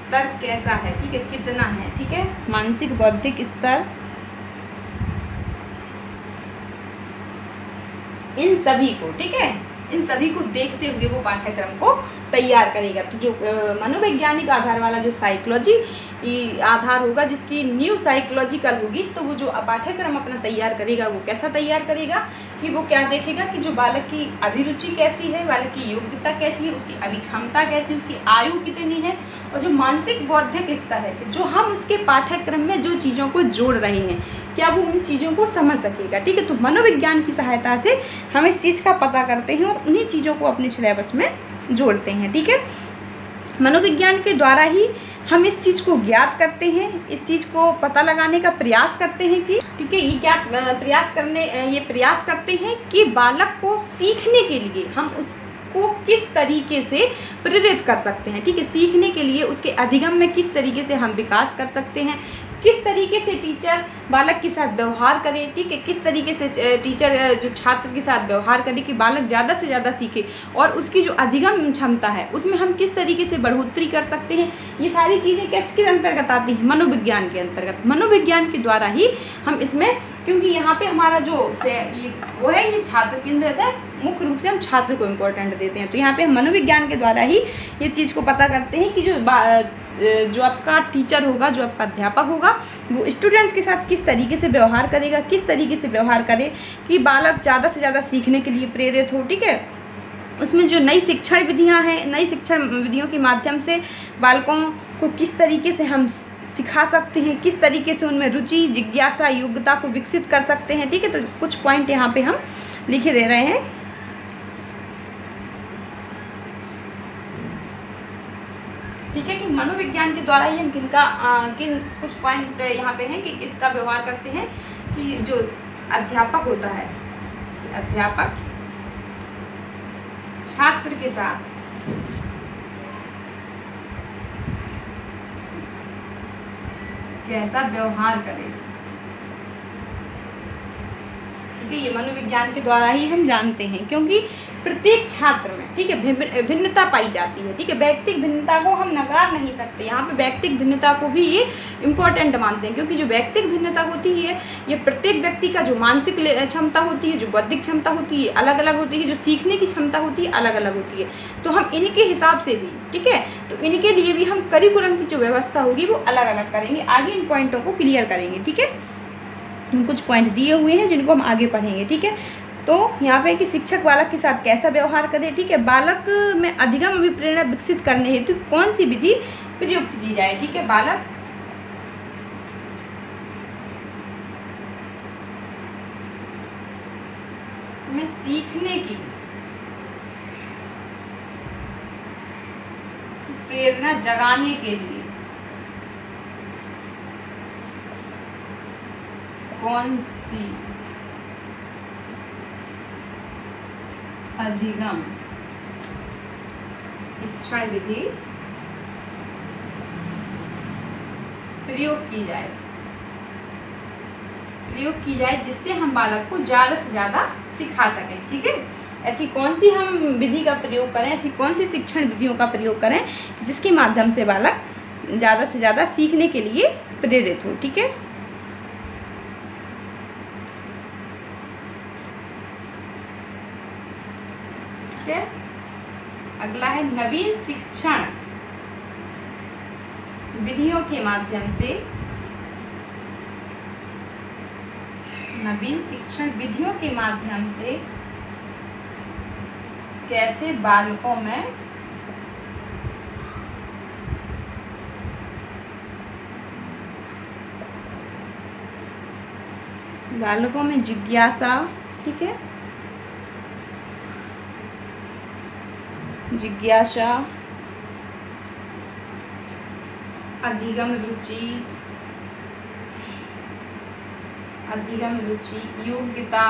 S1: स्तर कैसा है, ठीक है, कितना है, ठीक है, मानसिक बौद्धिक स्तर, इन सभी को, ठीक है, इन सभी को देखते हुए वो पाठ्यक्रम को तैयार करेगा। तो जो मनोवैज्ञानिक आधार वाला जो साइकोलॉजी आधार होगा, जिसकी न्यू साइकोलॉजिकल होगी, तो वो जो पाठ्यक्रम अपना तैयार करेगा वो कैसा तैयार करेगा कि वो क्या देखेगा कि जो बालक की अभिरुचि कैसी है, बालक की योग्यता कैसी है, उसकी अभिक्षमता कैसी है, उसकी आयु कितनी है, और जो मानसिक बौद्धिक स्तर है, जो हम उसके पाठ्यक्रम में जो चीज़ों को जोड़ रहे हैं, क्या वो उन चीज़ों को समझ सकेगा। ठीक है, तो मनोविज्ञान की सहायता से हम इस चीज़ का पता करते हैं और उन्हीं चीज़ों को अपने सिलेबस में जोड़ते हैं। ठीक है, मनोविज्ञान के द्वारा ही हम इस चीज़ को ज्ञात करते हैं, इस चीज़ को पता लगाने का प्रयास करते हैं कि, ठीक है, ये प्रयास करते हैं कि बालक को सीखने के लिए हम उसको किस तरीके से प्रेरित कर सकते हैं। ठीक है, सीखने के लिए उसके अधिगम में किस तरीके से हम विकास कर सकते हैं, किस तरीके से टीचर बालक के साथ व्यवहार करे, ठीक है, किस तरीके से टीचर जो छात्र के साथ व्यवहार करे कि बालक ज़्यादा से ज़्यादा सीखे, और उसकी जो अधिगम क्षमता है उसमें हम किस तरीके से बढ़ोतरी कर सकते हैं। ये सारी चीज़ें किसके अंतर्गत आती हैं, मनोविज्ञान के अंतर्गत। मनोविज्ञान के द्वारा ही हम इसमें, क्योंकि यहाँ पे हमारा जो वो है ये छात्र केंद्रित है, मुख्य रूप से हम छात्र को इम्पोर्टेंट देते हैं। तो यहाँ पे हम मनोविज्ञान के द्वारा ही ये चीज़ को पता करते हैं कि जो आपका टीचर होगा, जो आपका अध्यापक होगा, वो स्टूडेंट्स के साथ किस तरीके से व्यवहार करेगा, किस तरीके से व्यवहार करे कि बालक ज़्यादा से ज़्यादा सीखने के लिए प्रेरित हो, ठीक है। उसमें जो नई शिक्षण विधियाँ हैं, नई शिक्षण विधियों के माध्यम से बालकों को किस तरीके से हम सिखा सकते हैं, किस तरीके से उनमें रुचि, जिज्ञासा, योग्यता को विकसित कर सकते हैं, ठीक है। तो कुछ पॉइंट यहाँ पे हम लिखे दे रहे हैं। ठीक है कि मनोविज्ञान के द्वारा ही हम किन कुछ पॉइंट यहाँ पे हैं कि किसका व्यवहार करते हैं कि जो अध्यापक होता है, अध्यापक छात्र के साथ कैसा व्यवहार करे, ठीक है। ये मनोविज्ञान के द्वारा ही हम जानते हैं, क्योंकि प्रत्येक छात्र में, ठीक है, भिन्नता पाई जाती है, ठीक है। व्यक्तिगत भिन्नता को हम नकार नहीं सकते, यहाँ पे व्यक्तिगत भिन्नता को भी ये इम्पोर्टेंट मानते हैं, क्योंकि जो व्यक्तिगत भिन्नता होती है ये प्रत्येक व्यक्ति का जो मानसिक क्षमता होती है, जो बौद्धिक क्षमता होती है अलग अलग होती है, जो सीखने की क्षमता होती है अलग अलग होती है। तो हम इनके हिसाब से भी, ठीक है, तो इनके लिए भी हम करिकुलम की जो व्यवस्था होगी वो अलग अलग करेंगे। आगे इन पॉइंटों को क्लियर करेंगे, ठीक है। कुछ पॉइंट दिए हुए हैं जिनको हम आगे पढ़ेंगे, ठीक है। तो यहाँ पे कि शिक्षक बालक के साथ कैसा व्यवहार करे, ठीक है। बालक में अधिगम अभिप्रेरणा विकसित करने हेतु कौन सी विधि प्रयुक्त की जाए, ठीक है। बालक में सीखने की प्रेरणा जगाने के लिए कौन सी अधिगम शिक्षण विधि प्रयोग की जाए जिससे हम बालक को ज़्यादा से ज़्यादा सिखा सकें, ठीक है। ऐसी कौन सी हम विधि का प्रयोग करें, ऐसी कौन सी शिक्षण विधियों का प्रयोग करें जिसके माध्यम से बालक ज़्यादा से ज़्यादा सीखने के लिए प्रेरित हो, ठीक है। अगला है नवीन शिक्षण विधियों के माध्यम से, नवीन शिक्षण विधियों के माध्यम से कैसे बालकों में जिज्ञासा, ठीक है, जिज्ञासा, अधिगम रुचि, योग्यता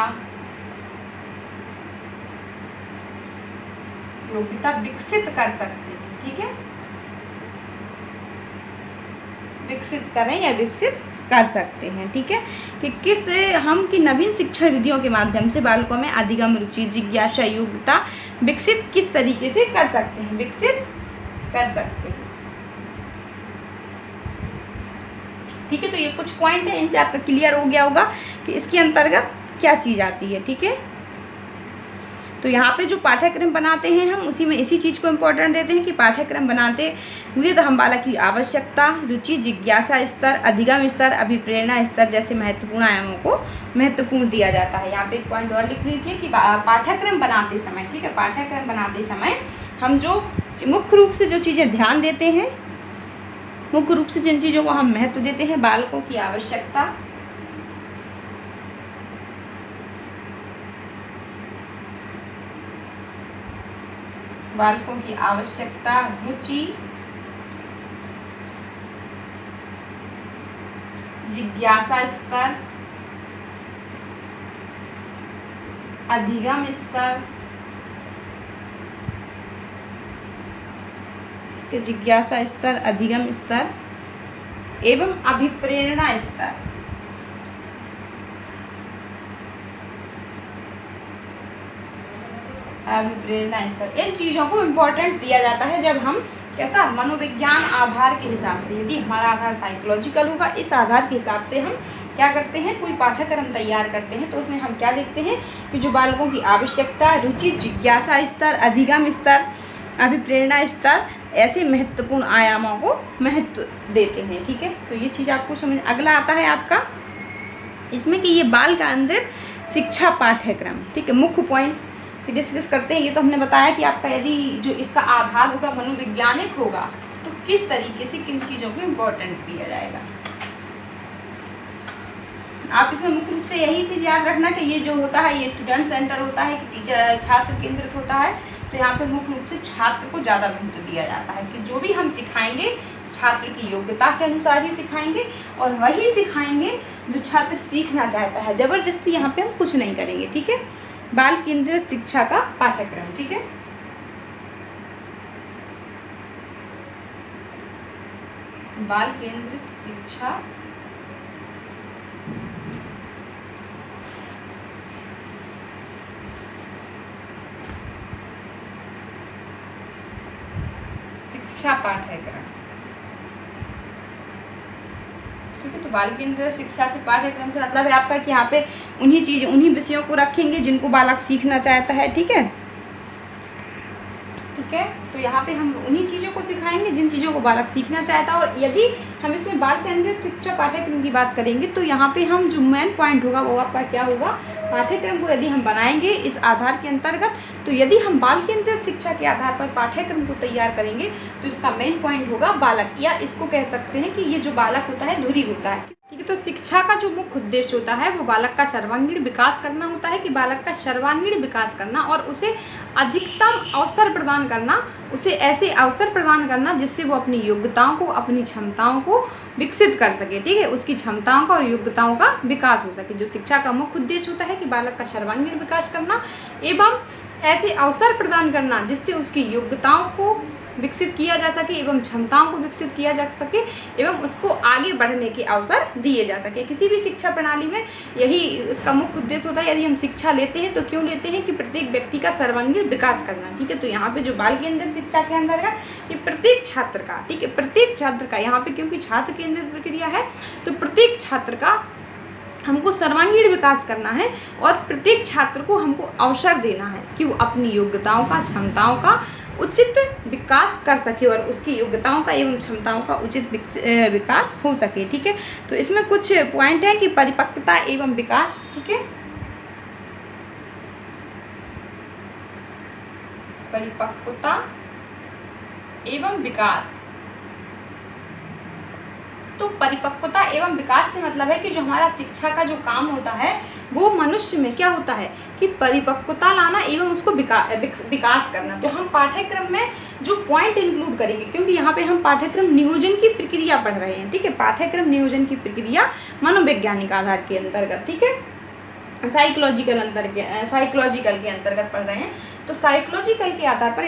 S1: विकसित कर सकते हैं, ठीक है। विकसित करें या विकसित कर सकते हैं, ठीक है। कि हम की नवीन शिक्षण विधियों के माध्यम से बालकों में अधिगम रुचि, जिज्ञासा, योग्यता विकसित किस तरीके से कर सकते हैं, विकसित कर सकते हैं, ठीक है। तो ये कुछ पॉइंट है, इनसे आपका क्लियर हो गया होगा कि इसके अंतर्गत क्या चीज़ आती है, ठीक है। तो यहाँ पे जो पाठ्यक्रम बनाते हैं हम उसी में इसी चीज़ को इम्पोर्टेंट देते हैं कि पाठ्यक्रम बनाते हुए तो हम बालक की आवश्यकता, रुचि, जिज्ञासा स्तर, अधिगम स्तर, अभिप्रेरणा स्तर जैसे महत्वपूर्ण आयामों को महत्वपूर्ण दिया जाता है। यहाँ पे एक पॉइंट और लिख लीजिए कि पाठ्यक्रम बनाते समय, ठीक है, पाठ्यक्रम बनाते समय हम जो मुख्य रूप से जो चीज़ें ध्यान देते हैं, मुख्य रूप से जिन चीज़ों को हम महत्व देते हैं, बालकों की आवश्यकता, रुचि, जिज्ञासा स्तर, अधिगम स्तर, जिज्ञासा स्तर, अधिगम स्तर, एवं अभिप्रेरणा स्तर। अभिप्रेरणा स्तर, इन चीज़ों को इम्पोर्टेंट दिया जाता है जब हम कैसा मनोविज्ञान आधार के हिसाब से, यदि हमारा आधार साइकोलॉजिकल होगा, इस आधार के हिसाब से हम क्या करते हैं, कोई पाठ्यक्रम तैयार करते हैं तो उसमें हम क्या देखते हैं कि जो बालकों की आवश्यकता, रुचि, जिज्ञासा स्तर, अधिगम स्तर, अभिप्रेरणा स्तर, ऐसे महत्वपूर्ण आयामों को महत्व देते हैं। ठीक है, तो ये चीज़ आपको समझ। अगला आता है आपका इसमें कि ये बाल केंद्रित शिक्षा पाठ्यक्रम। ठीक है, मुख्य पॉइंट डिस्कस करते हैं। ये तो हमने बताया कि आपका यदि जो इसका आधार होगा मनोवैज्ञानिक होगा तो किस तरीके से किन चीज़ों को इम्पोर्टेंट दिया जाएगा। आप इसमें मुख्य रूप से यही चीज़ याद रखना कि ये जो होता है ये स्टूडेंट सेंटर होता है कि टीचर छात्र केंद्रित होता है। तो यहाँ पे मुख्य रूप से छात्र को ज़्यादा महत्व दिया जाता है कि जो भी हम सिखाएंगे छात्र की योग्यता के अनुसार ही सिखाएंगे और वही सिखाएंगे जो छात्र सीखना चाहता है। ज़बरदस्ती यहाँ पे हम कुछ नहीं करेंगे। ठीक है, बाल केंद्रित शिक्षा का पाठ्यक्रम। ठीक है, बाल केंद्रित शिक्षा पाठ्यक्रम। ठीक है, तो बाल केंद्रित शिक्षा से पाठ्यक्रम से मतलब है आपका कि यहाँ पे उन्हीं विषयों को रखेंगे जिनको बालक सीखना चाहता है। ठीक है, ठीक है, तो यहाँ पे हम उन्हीं चीज़ों को सिखाएंगे जिन चीज़ों को बालक सीखना चाहता है। और यदि हम इसमें बाल केंद्रित शिक्षा पाठ्यक्रम की बात करेंगे तो यहाँ पे हम जो मेन पॉइंट होगा वो आपका क्या होगा, पाठ्यक्रम को यदि हम बनाएंगे इस आधार के अंतर्गत, तो यदि हम बाल केंद्रित शिक्षा के आधार पर पाठ्यक्रम को तैयार करेंगे तो इसका मेन पॉइंट होगा बालक, या इसको कह सकते हैं कि ये जो बालक होता है धुरी होता है। ठीक है, तो शिक्षा का जो मुख्य उद्देश्य होता है वो बालक का सर्वांगीण विकास करना होता है, कि बालक का सर्वांगीण विकास करना और उसे अधिकतम अवसर प्रदान करना, उसे ऐसे अवसर प्रदान करना जिससे वो अपनी योग्यताओं को, अपनी क्षमताओं को विकसित कर सके। ठीक है, उसकी क्षमताओं का और योग्यताओं का विकास हो सके। जो शिक्षा का मुख्य उद्देश्य होता है कि बालक का सर्वांगीण विकास करना एवं ऐसे अवसर प्रदान करना जिससे उसकी योग्यताओं को विकसित किया जा सके एवं क्षमताओं को विकसित किया जा सके एवं उसको आगे बढ़ने के अवसर दिए जा सके। किसी भी शिक्षा प्रणाली में यही इसका मुख्य उद्देश्य होता है। यदि हम शिक्षा लेते हैं तो क्यों लेते हैं कि प्रत्येक व्यक्ति का सर्वांगीण विकास करना। ठीक है, तो यहाँ पे जो बाल केंद्रित शिक्षा के अंदर है कि प्रत्येक छात्र का, ठीक है, प्रत्येक छात्र का, यहाँ पे क्योंकि छात्र केंद्रित प्रक्रिया है तो प्रत्येक छात्र का हमको सर्वांगीण विकास करना है और प्रत्येक छात्र को हमको अवसर देना है कि वो अपनी योग्यताओं का, क्षमताओं का उचित विकास कर सके और उसकी योग्यताओं का एवं क्षमताओं का उचित विकास हो सके। ठीक है, तो इसमें कुछ पॉइंट है कि परिपक्वता एवं विकास। ठीक है, परिपक्वता एवं विकास। तो परिपक्वता एवं विकास से मतलब है कि जो हमारा शिक्षा का जो काम होता है वो मनुष्य में क्या होता है कि परिपक्वता लाना एवं उसको विकास करना। तो हम पाठ्यक्रम में जो पॉइंट इंक्लूड करेंगे, क्योंकि यहाँ पे हम पाठ्यक्रम नियोजन की प्रक्रिया पढ़ रहे हैं। ठीक है, पाठ्यक्रम नियोजन की प्रक्रिया मनोवैज्ञानिक आधार के अंतर्गत, ठीक है, साइकोलॉजिकल के अंतर्गत पढ़ रहे हैं। तो साइकोलॉजिकल के आधार पर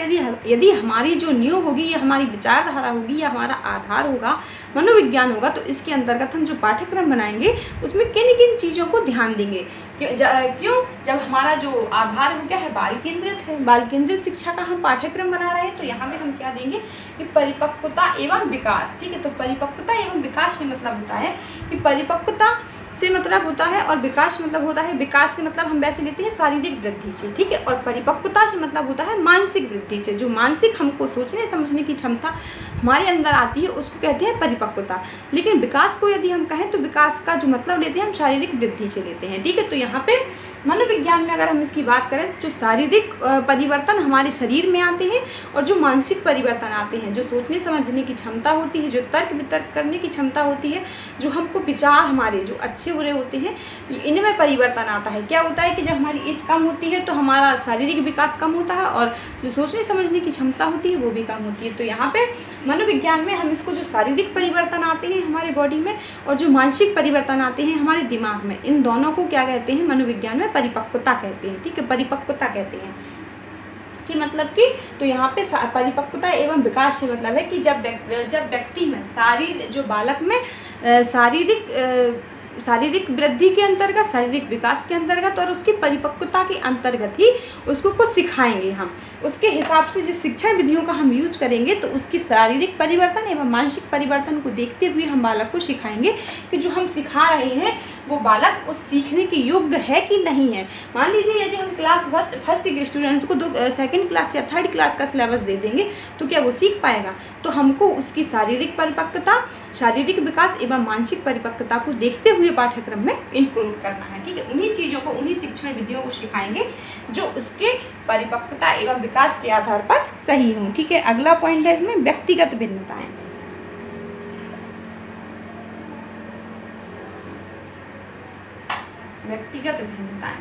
S1: यदि हमारी जो न्यू होगी या हमारी विचारधारा होगी या हमारा आधार होगा मनोविज्ञान होगा, तो इसके अंतर्गत हम जो पाठ्यक्रम बनाएंगे उसमें किन किन चीज़ों को ध्यान देंगे। क्यों जब हमारा जो आधार वो क्या है, बाल केंद्रित है, बाल केंद्रित शिक्षा का हम पाठ्यक्रम बना रहे हैं, तो यहाँ पे हम क्या देंगे कि परिपक्वता एवं विकास। ठीक है, तो परिपक्वता एवं विकास से मतलब होता है कि परिपक्वता से मतलब होता है और विकास मतलब होता है, विकास से मतलब हम वैसे लेते हैं शारीरिक वृद्धि से। ठीक है, और परिपक्वता से मतलब होता है मानसिक वृद्धि से। जो मानसिक हमको सोचने समझने की क्षमता हमारे अंदर आती है उसको कहते हैं परिपक्वता। लेकिन विकास को यदि हम कहें तो विकास का जो मतलब लेते हैं हम शारीरिक वृद्धि से लेते हैं। ठीक है, तो यहाँ पे मनोविज्ञान में अगर हम इसकी बात करें, जो शारीरिक परिवर्तन हमारे शरीर में आते हैं और जो मानसिक परिवर्तन आते हैं, जो सोचने समझने की क्षमता होती है, जो तर्क वितर्क करने की क्षमता होती है, जो हमको विचार हमारे जो अच्छे बुरे होते हैं, इनमें परिवर्तन आता है। क्या होता है कि जब हमारी एज कम होती है तो हमारा शारीरिक विकास कम होता है और जो सोचने समझने की क्षमता होती है वो भी कम होती है। तो यहाँ पे मनोविज्ञान में हम इसको जो शारीरिक परिवर्तन आते हैं हमारे बॉडी में और जो मानसिक परिवर्तन आते हैं हमारे दिमाग में, इन दोनों को क्या कहते हैं मनोविज्ञान में परिपक्वता कहते हैं। ठीक है, परिपक्वता कहते हैं। कि मतलब कि तो यहाँ पे परिपक्वता एवं विकास से मतलब है कि जब व्यक्ति में जो बालक में शारीरिक वृद्धि के अंतर्गत, शारीरिक विकास के अंतर्गत और उसकी परिपक्वता के अंतर्गत ही उसको कुछ सिखाएंगे हम। उसके हिसाब से जिस शिक्षण विधियों का हम यूज करेंगे तो उसकी शारीरिक परिवर्तन एवं मानसिक परिवर्तन को देखते हुए हम बालक को सिखाएंगे कि जो हम सिखा रहे हैं वो बालक उस सीखने के योग्य है कि नहीं है। मान लीजिए यदि हम क्लास फर्स्ट के स्टूडेंट्स को सेकेंड क्लास या थर्ड क्लास का सिलेबस दे देंगे तो क्या वो सीख पाएगा? तो हमको उसकी शारीरिक परिपक्वता, शारीरिक विकास एवं मानसिक परिपक्वता को देखते हुए पाठ्यक्रम में इंक्लूड करना है। ठीक है, उन्हीं चीज़ों को, उन्हीं शिक्षण विधियों को सिखाएंगे जो उसके परिपक्वता एवं विकास के आधार पर सही हों। ठीक है, अगला पॉइंट है इसमें व्यक्तिगत भिन्नताएं। व्यक्तिगत भिन्नताएं,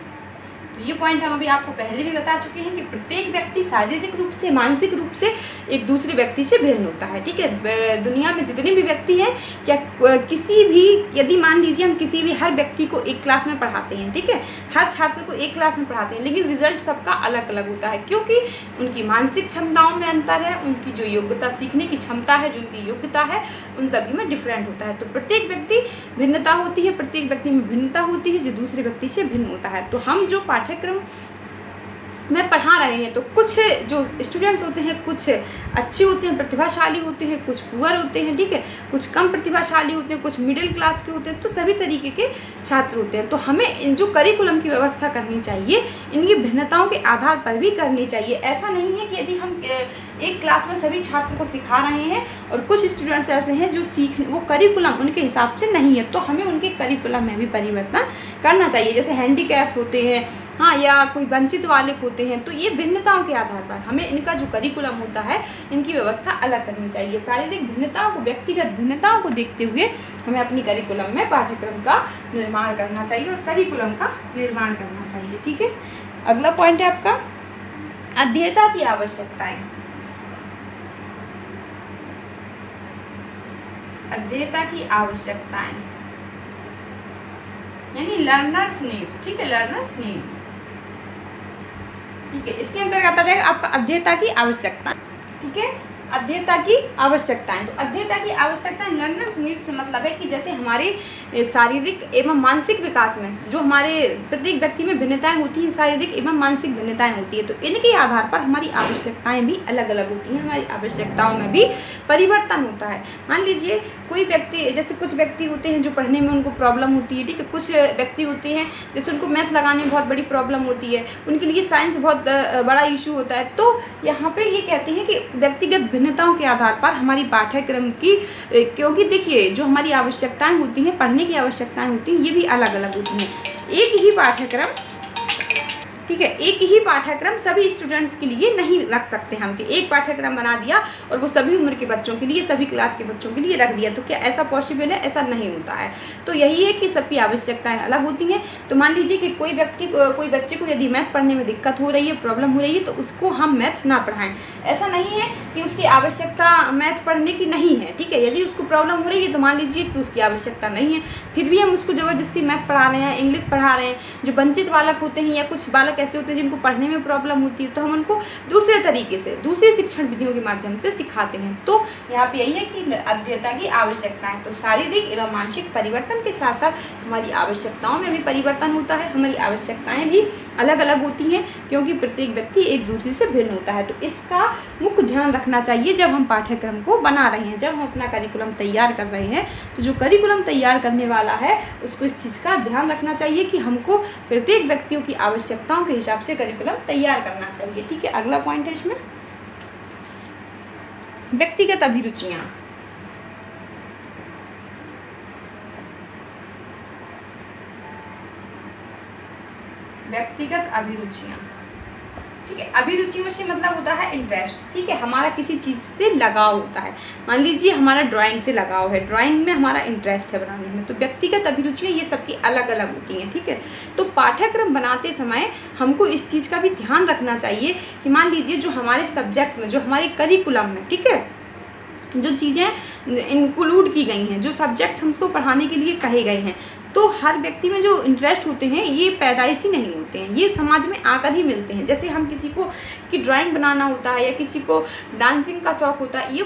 S1: तो ये पॉइंट हम अभी आपको पहले भी बता चुके हैं कि प्रत्येक व्यक्ति शारीरिक रूप से, मानसिक रूप से एक दूसरे व्यक्ति से भिन्न होता है। ठीक है, दुनिया में जितने भी व्यक्ति हैं, क्या किसी भी, यदि मान लीजिए हम किसी भी, हर व्यक्ति को एक क्लास में पढ़ाते हैं, ठीक है, हर छात्र को एक क्लास में पढ़ाते हैं, लेकिन रिजल्ट सबका अलग अलग होता है क्योंकि उनकी मानसिक क्षमताओं में अंतर है, उनकी जो योग्यता, सीखने की क्षमता है, जो उनकी योग्यता है, उन सभी में डिफरेंट होता है। तो प्रत्येक व्यक्ति भिन्नता होती है, प्रत्येक व्यक्ति में भिन्नता होती है जो दूसरे व्यक्ति से भिन्न होता है। तो हम जो पाठ्यक्रम में पढ़ा रहे हैं तो कुछ जो स्टूडेंट्स होते हैं कुछ अच्छे होते हैं, प्रतिभाशाली होते हैं, कुछ पुअर होते हैं, ठीक है, कुछ कम प्रतिभाशाली होते हैं, कुछ मिडिल क्लास के होते हैं, तो सभी तरीके के छात्र होते हैं। तो हमें इन जो करिकुलम की व्यवस्था करनी चाहिए इनकी भिन्नताओं के आधार पर भी करनी चाहिए। ऐसा नहीं है कि यदि हम एक क्लास में सभी छात्र को सिखा रहे हैं और कुछ स्टूडेंट्स ऐसे हैं जो वो करिकुलम उनके हिसाब से नहीं है, तो हमें उनके करिकुलम में भी परिवर्तन करना चाहिए। जैसे हैंडीकैप होते हैं, हाँ, या कोई वंचित वाले होते हैं, तो ये भिन्नताओं के आधार पर हमें इनका जो करिकुलम होता है इनकी व्यवस्था अलग करनी चाहिए। शारीरिक भिन्नताओं को, व्यक्तिगत भिन्नताओं को देखते हुए हमें अपनी करिकुलम में पाठ्यक्रम का निर्माण करना चाहिए और करिकुलम का निर्माण करना चाहिए। ठीक है, अगला पॉइंट है आपका अध्येता की आवश्यकताएं। अध्येता की आवश्यकताएं यानी लर्नर्स नीड। ठीक है, लर्नर्स नीड, ठीक है, इसके अंतर्गत आ जाएगा आपका अध्येता की आवश्यकता। ठीक है, अध्येता की आवश्यकताएं। तो अध्येता की आवश्यकताएं लर्नर्स नीड से मतलब है कि जैसे हमारे शारीरिक एवं मानसिक विकास में जो हमारे प्रत्येक व्यक्ति में भिन्नताएं होती हैं, शारीरिक एवं मानसिक भिन्नताएं होती है, तो इनके आधार पर हमारी आवश्यकताएं भी अलग अलग होती हैं, हमारी आवश्यकताओं में भी परिवर्तन होता है। मान लीजिए कोई व्यक्ति, जैसे कुछ व्यक्ति होते हैं जो पढ़ने में उनको प्रॉब्लम होती है, ठीक है, कुछ व्यक्ति होते हैं जैसे उनको मैथ लगाने में बहुत बड़ी प्रॉब्लम होती है, उनके लिए साइंस बहुत बड़ा इशू होता है। तो यहाँ पे ये कहते हैं कि व्यक्तिगत भिन्नताओं के आधार पर हमारी पाठ्यक्रम की, क्योंकि देखिए जो हमारी आवश्यकताएं होती हैं, पढ़ने की आवश्यकताएं होती हैं, ये भी अलग अलग होती हैं। एक ही पाठ्यक्रम, ठीक है, एक ही पाठ्यक्रम सभी स्टूडेंट्स के लिए नहीं रख सकते हम कि एक पाठ्यक्रम बना दिया और वो सभी उम्र के बच्चों के लिए, सभी क्लास के बच्चों के लिए रख दिया, तो क्या ऐसा पॉसिबल है? ऐसा नहीं होता है। तो यही है कि सबकी आवश्यकताएं अलग होती हैं। तो मान लीजिए कि कोई बच्चे को यदि मैथ पढ़ने में दिक्कत हो रही है, प्रॉब्लम हो रही है, तो उसको हम मैथ ना पढ़ाएं। ऐसा नहीं है कि उसकी आवश्यकता मैथ पढ़ने की नहीं है, ठीक है, यदि उसको प्रॉब्लम हो रही है तो मान लीजिए कि उसकी आवश्यकता नहीं है, फिर भी हम उसको ज़बरदस्ती मैथ पढ़ा रहे हैं, इंग्लिश पढ़ा रहे हैं। जो वंचित बालक होते हैं या कुछ बालक ऐसे होते हैं जिनको पढ़ने में प्रॉब्लम होती है, तो हम उनको दूसरे तरीके से, दूसरे शिक्षण विधियों के माध्यम से सिखाते हैं। तो यहाँ पे यही है कि अध्येता की आवश्यकताएं, तो शारीरिक एवं मानसिक परिवर्तन के साथ साथ हमारी आवश्यकताओं में भी परिवर्तन होता है, हमारी आवश्यकताएं भी अलग अलग होती हैं क्योंकि प्रत्येक व्यक्ति एक दूसरे से भिन्न होता है। तो इसका मुख्य ध्यान रखना चाहिए जब हम पाठ्यक्रम को बना रहे हैं, जब हम अपना करिकुलम तैयार कर रहे हैं, तो जो करिकुलम तैयार करने वाला है उसको इस चीज़ का ध्यान रखना चाहिए कि हमको प्रत्येक व्यक्तियों की आवश्यकताओं के हिसाब से करिकुलम तैयार करना चाहिए। ठीक है, अगला पॉइंट है इसमें व्यक्तिगत अभिरुचियां। व्यक्तिगत अभिरुचियां, ठीक है, अभिरुचियों से मतलब होता है इंटरेस्ट। ठीक है, हमारा किसी चीज़ से लगाव होता है। मान लीजिए हमारा ड्राइंग से लगाव है, ड्राइंग में हमारा इंटरेस्ट है बनाने में, तो व्यक्तिगत अभिरुचियाँ ये सबकी अलग अलग होती हैं। ठीक है, तो पाठ्यक्रम बनाते समय हमको इस चीज़ का भी ध्यान रखना चाहिए कि मान लीजिए जो हमारे सब्जेक्ट में, जो हमारे करिकुलम में, ठीक है, जो चीज़ें इंक्लूड की गई हैं, जो सब्जेक्ट हमको पढ़ाने के लिए कहे गए हैं, तो हर व्यक्ति में जो इंटरेस्ट होते हैं ये पैदाइशी नहीं होते हैं, ये समाज में आकर ही मिलते हैं। जैसे हम किसी को कि ड्राइंग बनाना होता है या किसी को डांसिंग का शौक़ होता है, ये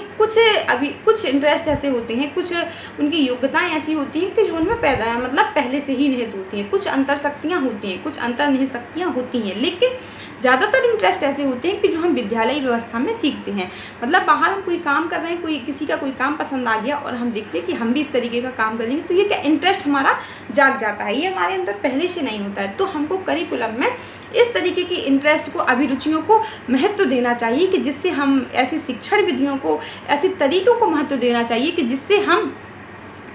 S1: कुछ इंटरेस्ट ऐसे होते हैं, कुछ उनकी योग्यताएं ऐसी होती हैं कि जो उनमें मतलब पहले से ही निहित होती हैं। कुछ अंतर शक्तियाँ होती हैं, कुछ अंतर्निहित शक्तियाँ होती हैं, लेकिन ज़्यादातर इंटरेस्ट ऐसे होते हैं कि जो हम विद्यालय व्यवस्था में सीखते हैं। मतलब बाहर हम कोई काम कर रहे हैं, किसी का कोई काम पसंद आ गया और हम देखते हैं कि हम भी इस तरीके का काम करेंगे, तो ये क्या इंटरेस्ट हमारा जाग जाता है, ये हमारे अंदर पहले से नहीं होता है। तो हमको करिकुलम में इस तरीके की इंटरेस्ट को, अभिरुचियों को महत्व देना चाहिए कि जिससे हम ऐसी शिक्षण विधियों को, ऐसे तरीकों को महत्व देना चाहिए कि जिससे हम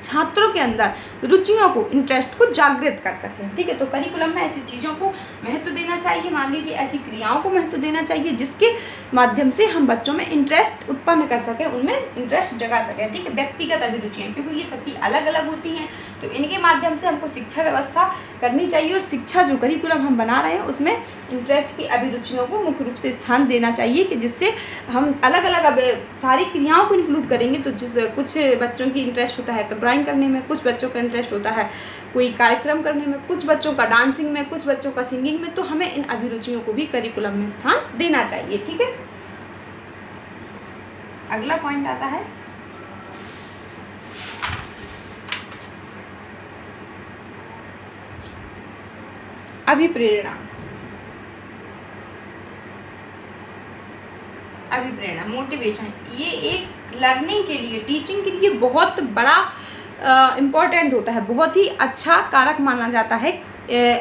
S1: छात्रों के अंदर रुचियों को, इंटरेस्ट को जागृत कर सकें। ठीक है, तो करिकुलम में ऐसी चीज़ों को महत्व देना चाहिए। मान लीजिए ऐसी क्रियाओं को महत्व देना चाहिए जिसके माध्यम से हम बच्चों में इंटरेस्ट उत्पन्न कर सकें, उनमें इंटरेस्ट जगा सकें। ठीक है, व्यक्तिगत अभिरुचियाँ, क्योंकि ये सबकी अलग अलग होती हैं, तो इनके माध्यम से हमको शिक्षा व्यवस्था करनी चाहिए और शिक्षा जो करिकुलम हम बना रहे हैं उसमें इंटरेस्ट की अभिरुचियों को मुख्य रूप से स्थान देना चाहिए कि जिससे हम अलग अलग सारी क्रियाओं को इंक्लूड करेंगे। तो कुछ बच्चों की इंटरेस्ट होता है ड्राइंग करने में, कुछ बच्चों का इंटरेस्ट होता है कोई कार्यक्रम करने में, कुछ बच्चों का डांसिंग में, कुछ बच्चों का सिंगिंग में, तो हमें इन अभिरुचियों को भी करिकुलम में स्थान देना चाहिए। ठीक है, अगला पॉइंट आता है अभिप्रेरणा। अभिप्रेरणा, मोटिवेशन, ये एक लर्निंग के लिए, टीचिंग के लिए बहुत बड़ा इम्पॉर्टेंट होता है, बहुत ही अच्छा कारक माना जाता है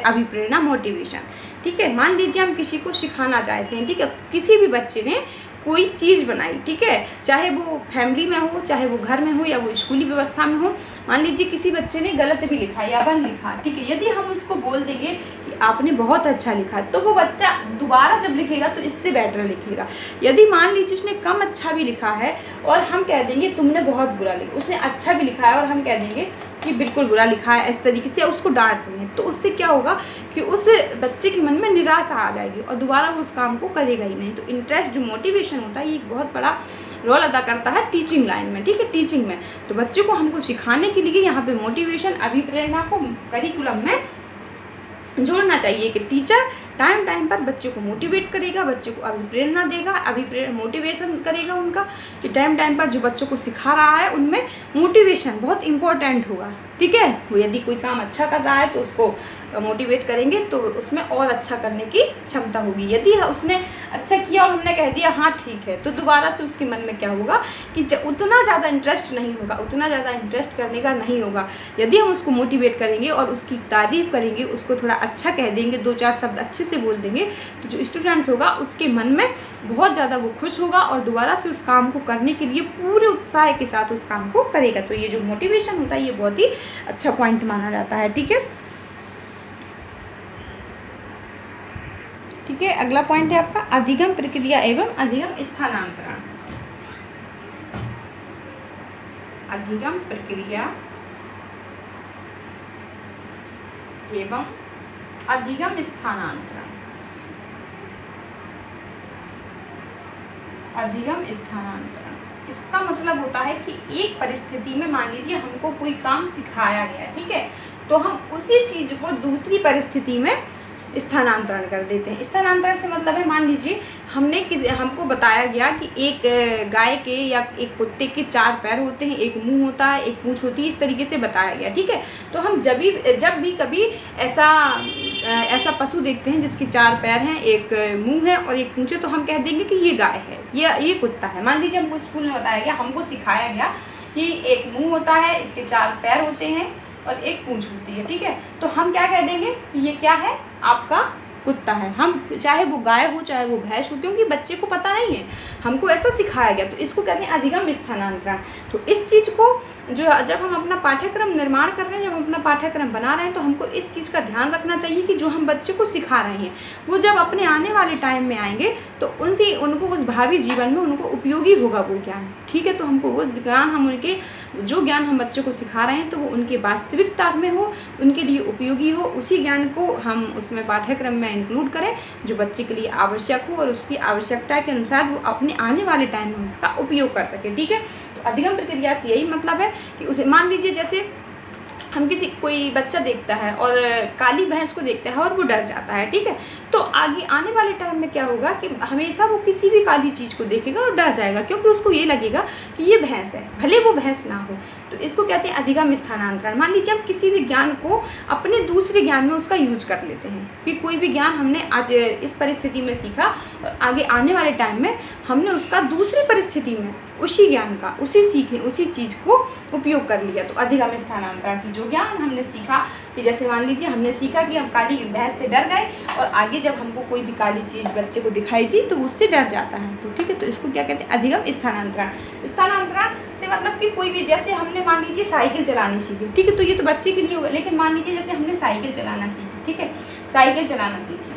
S1: अभिप्रेरणा, मोटिवेशन। ठीक है, मान लीजिए हम किसी को सिखाना चाहते हैं। ठीक है, किसी भी बच्चे ने कोई चीज़ बनाई, ठीक है, चाहे वो फैमिली में हो, चाहे वो घर में हो या वो स्कूली व्यवस्था में हो। मान लीजिए किसी बच्चे ने गलत भी लिखा या बन लिखा, ठीक है, यदि हम उसको बोल देंगे कि आपने बहुत अच्छा लिखा, तो वो बच्चा दोबारा जब लिखेगा तो इससे बेटर लिखेगा। यदि मान लीजिए उसने कम अच्छा भी लिखा है और हम कह देंगे तुमने बहुत बुरा लिखा, उसने अच्छा भी लिखा है और हम कह देंगे कि बिल्कुल बुरा लिखा है, इस तरीके से उसको डांट देंगे, तो उससे क्या होगा कि उस बच्चे के मन में निराशा आ जाएगी और दोबारा वो उस काम को करेगा ही नहीं। तो इंटरेस्ट, जो मोटिवेशन होता है, ये एक बहुत बड़ा रोल अदा करता है टीचिंग लाइन में। ठीक है, टीचिंग में तो बच्चे को हमको सिखाने के लिए यहाँ पे मोटिवेशन, अभिप्रेरणा को करिकुलम में जोड़ना चाहिए कि टीचर टाइम पर बच्चे को मोटिवेट करेगा, बच्चे को अभिप्रेरणा देगा, मोटिवेशन करेगा उनका, कि टाइम पर जो बच्चों को सिखा रहा है उनमें मोटिवेशन बहुत इंपॉर्टेंट होगा। ठीक है, वो यदि कोई काम अच्छा कर रहा है तो उसको मोटिवेट करेंगे तो उसमें और अच्छा करने की क्षमता होगी। यदि उसने अच्छा किया और हमने कह दिया हाँ ठीक है, तो दोबारा से उसके मन में क्या होगा कि उतना ज़्यादा इंटरेस्ट नहीं होगा, उतना ज़्यादा इंटरेस्ट करने का नहीं होगा। यदि हम उसको मोटिवेट करेंगे और उसकी तारीफ़ करेंगे, उसको थोड़ा अच्छा कह देंगे, 2-4 शब्द अच्छे से बोल देंगे, तो जो स्टूडेंट्स होगा उसके मन में बहुत ज़्यादा वो खुश होगा और दोबारा से उस काम को करने के लिए पूरे उत्साह के साथ उस काम को करेगा। तो ये जो मोटिवेशन होता है ये बहुत ही अच्छा पॉइंट माना जाता है। ठीक है, ठीक है, अगला पॉइंट है आपका अधिगम प्रक्रिया एवं अधिगम स्थानांतरण। अधिगम प्रक्रिया एवं अधिगम स्थानांतरण। अधिगम स्थानांतरण, इसका मतलब होता है कि एक परिस्थिति में मान लीजिए हमको कोई काम सिखाया गया, ठीक है, तो हम उसी चीज़ को दूसरी परिस्थिति में स्थानांतरण कर देते हैं। स्थानांतरण से मतलब है, मान लीजिए हमको बताया गया कि एक गाय के या एक कुत्ते के 4 पैर होते हैं, एक मुंह होता है, एक पूंछ होती है, इस तरीके से बताया गया। ठीक है, तो हम जब भी कभी ऐसा पशु देखते हैं जिसके 4 पैर हैं, एक मुंह है और एक पूंछ है, तो हम कह देंगे कि ये गाय है, ये कुत्ता है। मान लीजिए हमको स्कूल में बताया गया, हमको सिखाया गया कि एक मुंह होता है, इसके 4 पैर होते हैं और एक पूंछ होती है। ठीक है, तो हम क्या कह देंगे कि ये क्या है, आपका कुत्ता है। हम चाहे वो गाय हो चाहे वो भैंस हो, क्योंकि बच्चे को पता नहीं है, हमको ऐसा सिखाया गया, तो इसको कहते हैं अधिगम स्थानांतरण। तो इस चीज़ को जब हम अपना पाठ्यक्रम निर्माण कर रहे हैं, जब हम अपना पाठ्यक्रम बना रहे हैं, तो हमको इस चीज़ का ध्यान रखना चाहिए कि जो हम बच्चे को सिखा रहे हैं वो जब अपने आने वाले टाइम में आएंगे तो उनको उस भावी जीवन में उनको उपयोगी होगा वो ज्ञान। ठीक है, तो हमको वो ज्ञान जो ज्ञान हम बच्चे को सिखा रहे हैं तो वो उनके वास्तविकता में हो, उनके लिए उपयोगी हो, उसी ज्ञान को हम उसमें पाठ्यक्रम में इंक्लूड करें जो बच्चे के लिए आवश्यक हो और उसकी आवश्यकता के अनुसार वो अपने आने वाले टाइम में उसका उपयोग कर सके। ठीक है, तो अधिगम प्रक्रिया से यही मतलब है कि उसे मान लीजिए जैसे हम कोई बच्चा देखता है और काली भैंस को देखता है और वो डर जाता है, ठीक है। तो आगे आने वाले टाइम में क्या होगा कि हमेशा वो किसी भी काली चीज़ को देखेगा और डर जाएगा, क्योंकि उसको ये लगेगा कि ये भैंस है, भले वो भैंस ना हो। तो इसको कहते हैं अधिगम स्थानांतरण। मान लीजिए हम किसी भी ज्ञान को अपने दूसरे ज्ञान में उसका यूज कर लेते हैं कि कोई भी ज्ञान हमने आज इस परिस्थिति में सीखा और आगे आने वाले टाइम में हमने उसका दूसरी परिस्थिति में उसी ज्ञान का, उसी चीज़ को उपयोग कर लिया। तो अधिगम स्थानांतरण की जो ज्ञान हमने सीखा कि जैसे मान लीजिए हमने सीखा कि हम काली भैंस से डर गए और आगे जब हमको कोई भी काली चीज़ बच्चे को दिखाई दी तो उससे डर जाता है, तो ठीक है। तो इसको क्या कहते हैं? अधिगम स्थानांतरण। स्थानांतरण से मतलब कि कोई भी, जैसे हमने मान लीजिए साइकिल चलानी सीखी, ठीक है, तो ये तो बच्चे के लिए होगा, लेकिन मान लीजिए जैसे हमने साइकिल चलाना सीखी, ठीक है, साइकिल चलाना सीखी,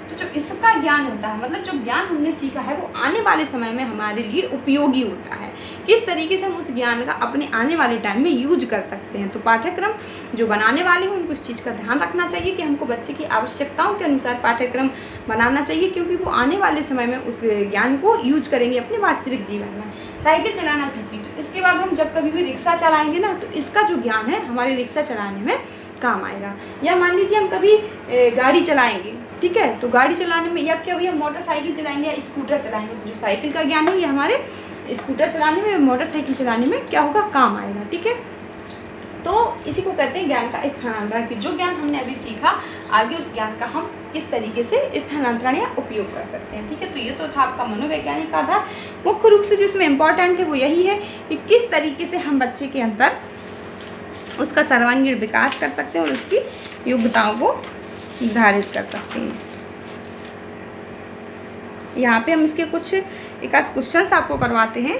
S1: तो जो इसका ज्ञान होता है, मतलब जो ज्ञान हमने सीखा है वो आने वाले समय में हमारे लिए उपयोगी होता है। किस तरीके से हम उस ज्ञान का अपने आने वाले टाइम में यूज कर सकते हैं। तो पाठ्यक्रम जो बनाने वाले हैं उनको इस चीज़ का ध्यान रखना चाहिए कि हमको बच्चे की आवश्यकताओं के अनुसार पाठ्यक्रम बनाना चाहिए, क्योंकि वो आने वाले समय में उस ज्ञान को यूज करेंगे अपने वास्तविक जीवन में। साइकिल चलाना सीखी, तो इसके बाद हम जब कभी भी रिक्शा चलाएंगे ना, तो इसका जो ज्ञान है हमारे रिक्शा चलाने में काम आएगा। या मान लीजिए हम कभी गाड़ी चलाएंगे, ठीक है, तो गाड़ी चलाने में, या कभी हम मोटरसाइकिल चलाएंगे या स्कूटर चलाएंगे, तो जो साइकिल का ज्ञान है ये हमारे स्कूटर चलाने में, मोटरसाइकिल चलाने में क्या होगा? काम आएगा, ठीक है। तो इसी को कहते हैं ज्ञान का स्थानांतरण, कि जो ज्ञान हमने अभी सीखा आगे उस ज्ञान का हम किस तरीके से स्थानांतरण या उपयोग कर सकते हैं, ठीक है। तो ये तो था आपका मनोवैज्ञानिक आधार। मुख्य रूप से जो इसमें इम्पॉर्टेंट है वो यही है कि किस तरीके से हम बच्चे के अंदर उसका सर्वांगीण विकास कर सकते हैं और उसकी योग्यताओं को निर्धारित कर सकते हैं। यहाँ पे हम इसके कुछ एक आध क्वेश्चंस आपको करवाते हैं,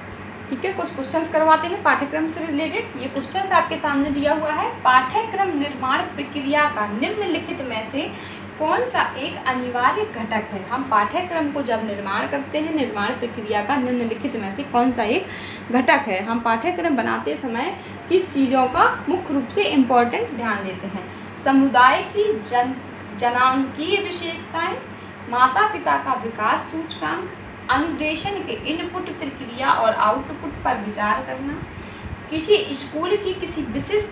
S1: ठीक है, कुछ क्वेश्चंस करवाते हैं पाठ्यक्रम से रिलेटेड। ये क्वेश्चंस आपके सामने दिया हुआ है। पाठ्यक्रम निर्माण प्रक्रिया का निम्नलिखित में से कौन सा एक अनिवार्य घटक है? हम पाठ्यक्रम को जब निर्माण करते हैं, निर्माण प्रक्रिया का निम्नलिखित में से कौन सा एक घटक है? हम पाठ्यक्रम बनाते समय किस चीज़ों का मुख्य रूप से इम्पोर्टेंट ध्यान देते हैं? समुदाय की जनांकीय विशेषताएं, माता पिता का विकास सूचकांक, अनुदेशन के इनपुट प्रक्रिया और आउटपुट पर विचार करना, किसी स्कूल की किसी विशिष्ट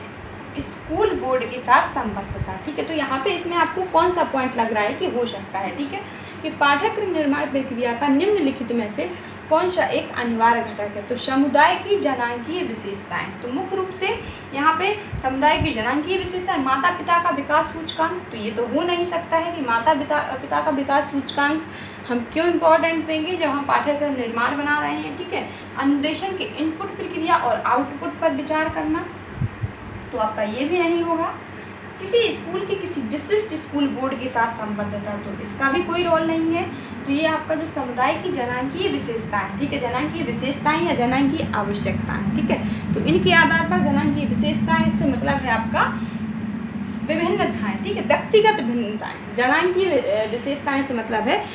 S1: स्कूल बोर्ड के साथ संबद्धता, ठीक है। तो यहाँ पे इसमें आपको कौन सा पॉइंट लग रहा है कि हो सकता है, ठीक है, कि पाठ्यक्रम निर्माण प्रक्रिया का निम्नलिखित में से कौन सा एक अनिवार्य घटक है? तो समुदाय की जनांकीय विशेषताएं। तो मुख्य रूप से यहाँ पे समुदाय की जनांकीय विशेषताएं, माता पिता का विकास सूचकांक, तो ये तो हो नहीं सकता है कि माता पिता का विकास सूचकांक हम क्यों इम्पोर्टेंट देंगे जब हम पाठ्यक्रम निर्माण बना रहे हैं, ठीक है। अनुदेशन के इनपुट प्रक्रिया और आउटपुट पर विचार करना, तो आपका ये भी नहीं होगा। किसी स्कूल के किसी विशिष्ट स्कूल बोर्ड के साथ संबद्धता, तो इसका भी कोई रोल नहीं है। तो ये आपका जो समुदाय की जनांकीय विशेषताएं, ठीक है, जनांकीय विशेषताएं या जनांकीय आवश्यकताएं, ठीक है, तो इनके आधार पर जनांकीय विशेषताएं से मतलब है आपका विभिन्नताएं, ठीक है, व्यक्तिगत भिन्नताएं। जनांकीय विशेषताएं से मतलब है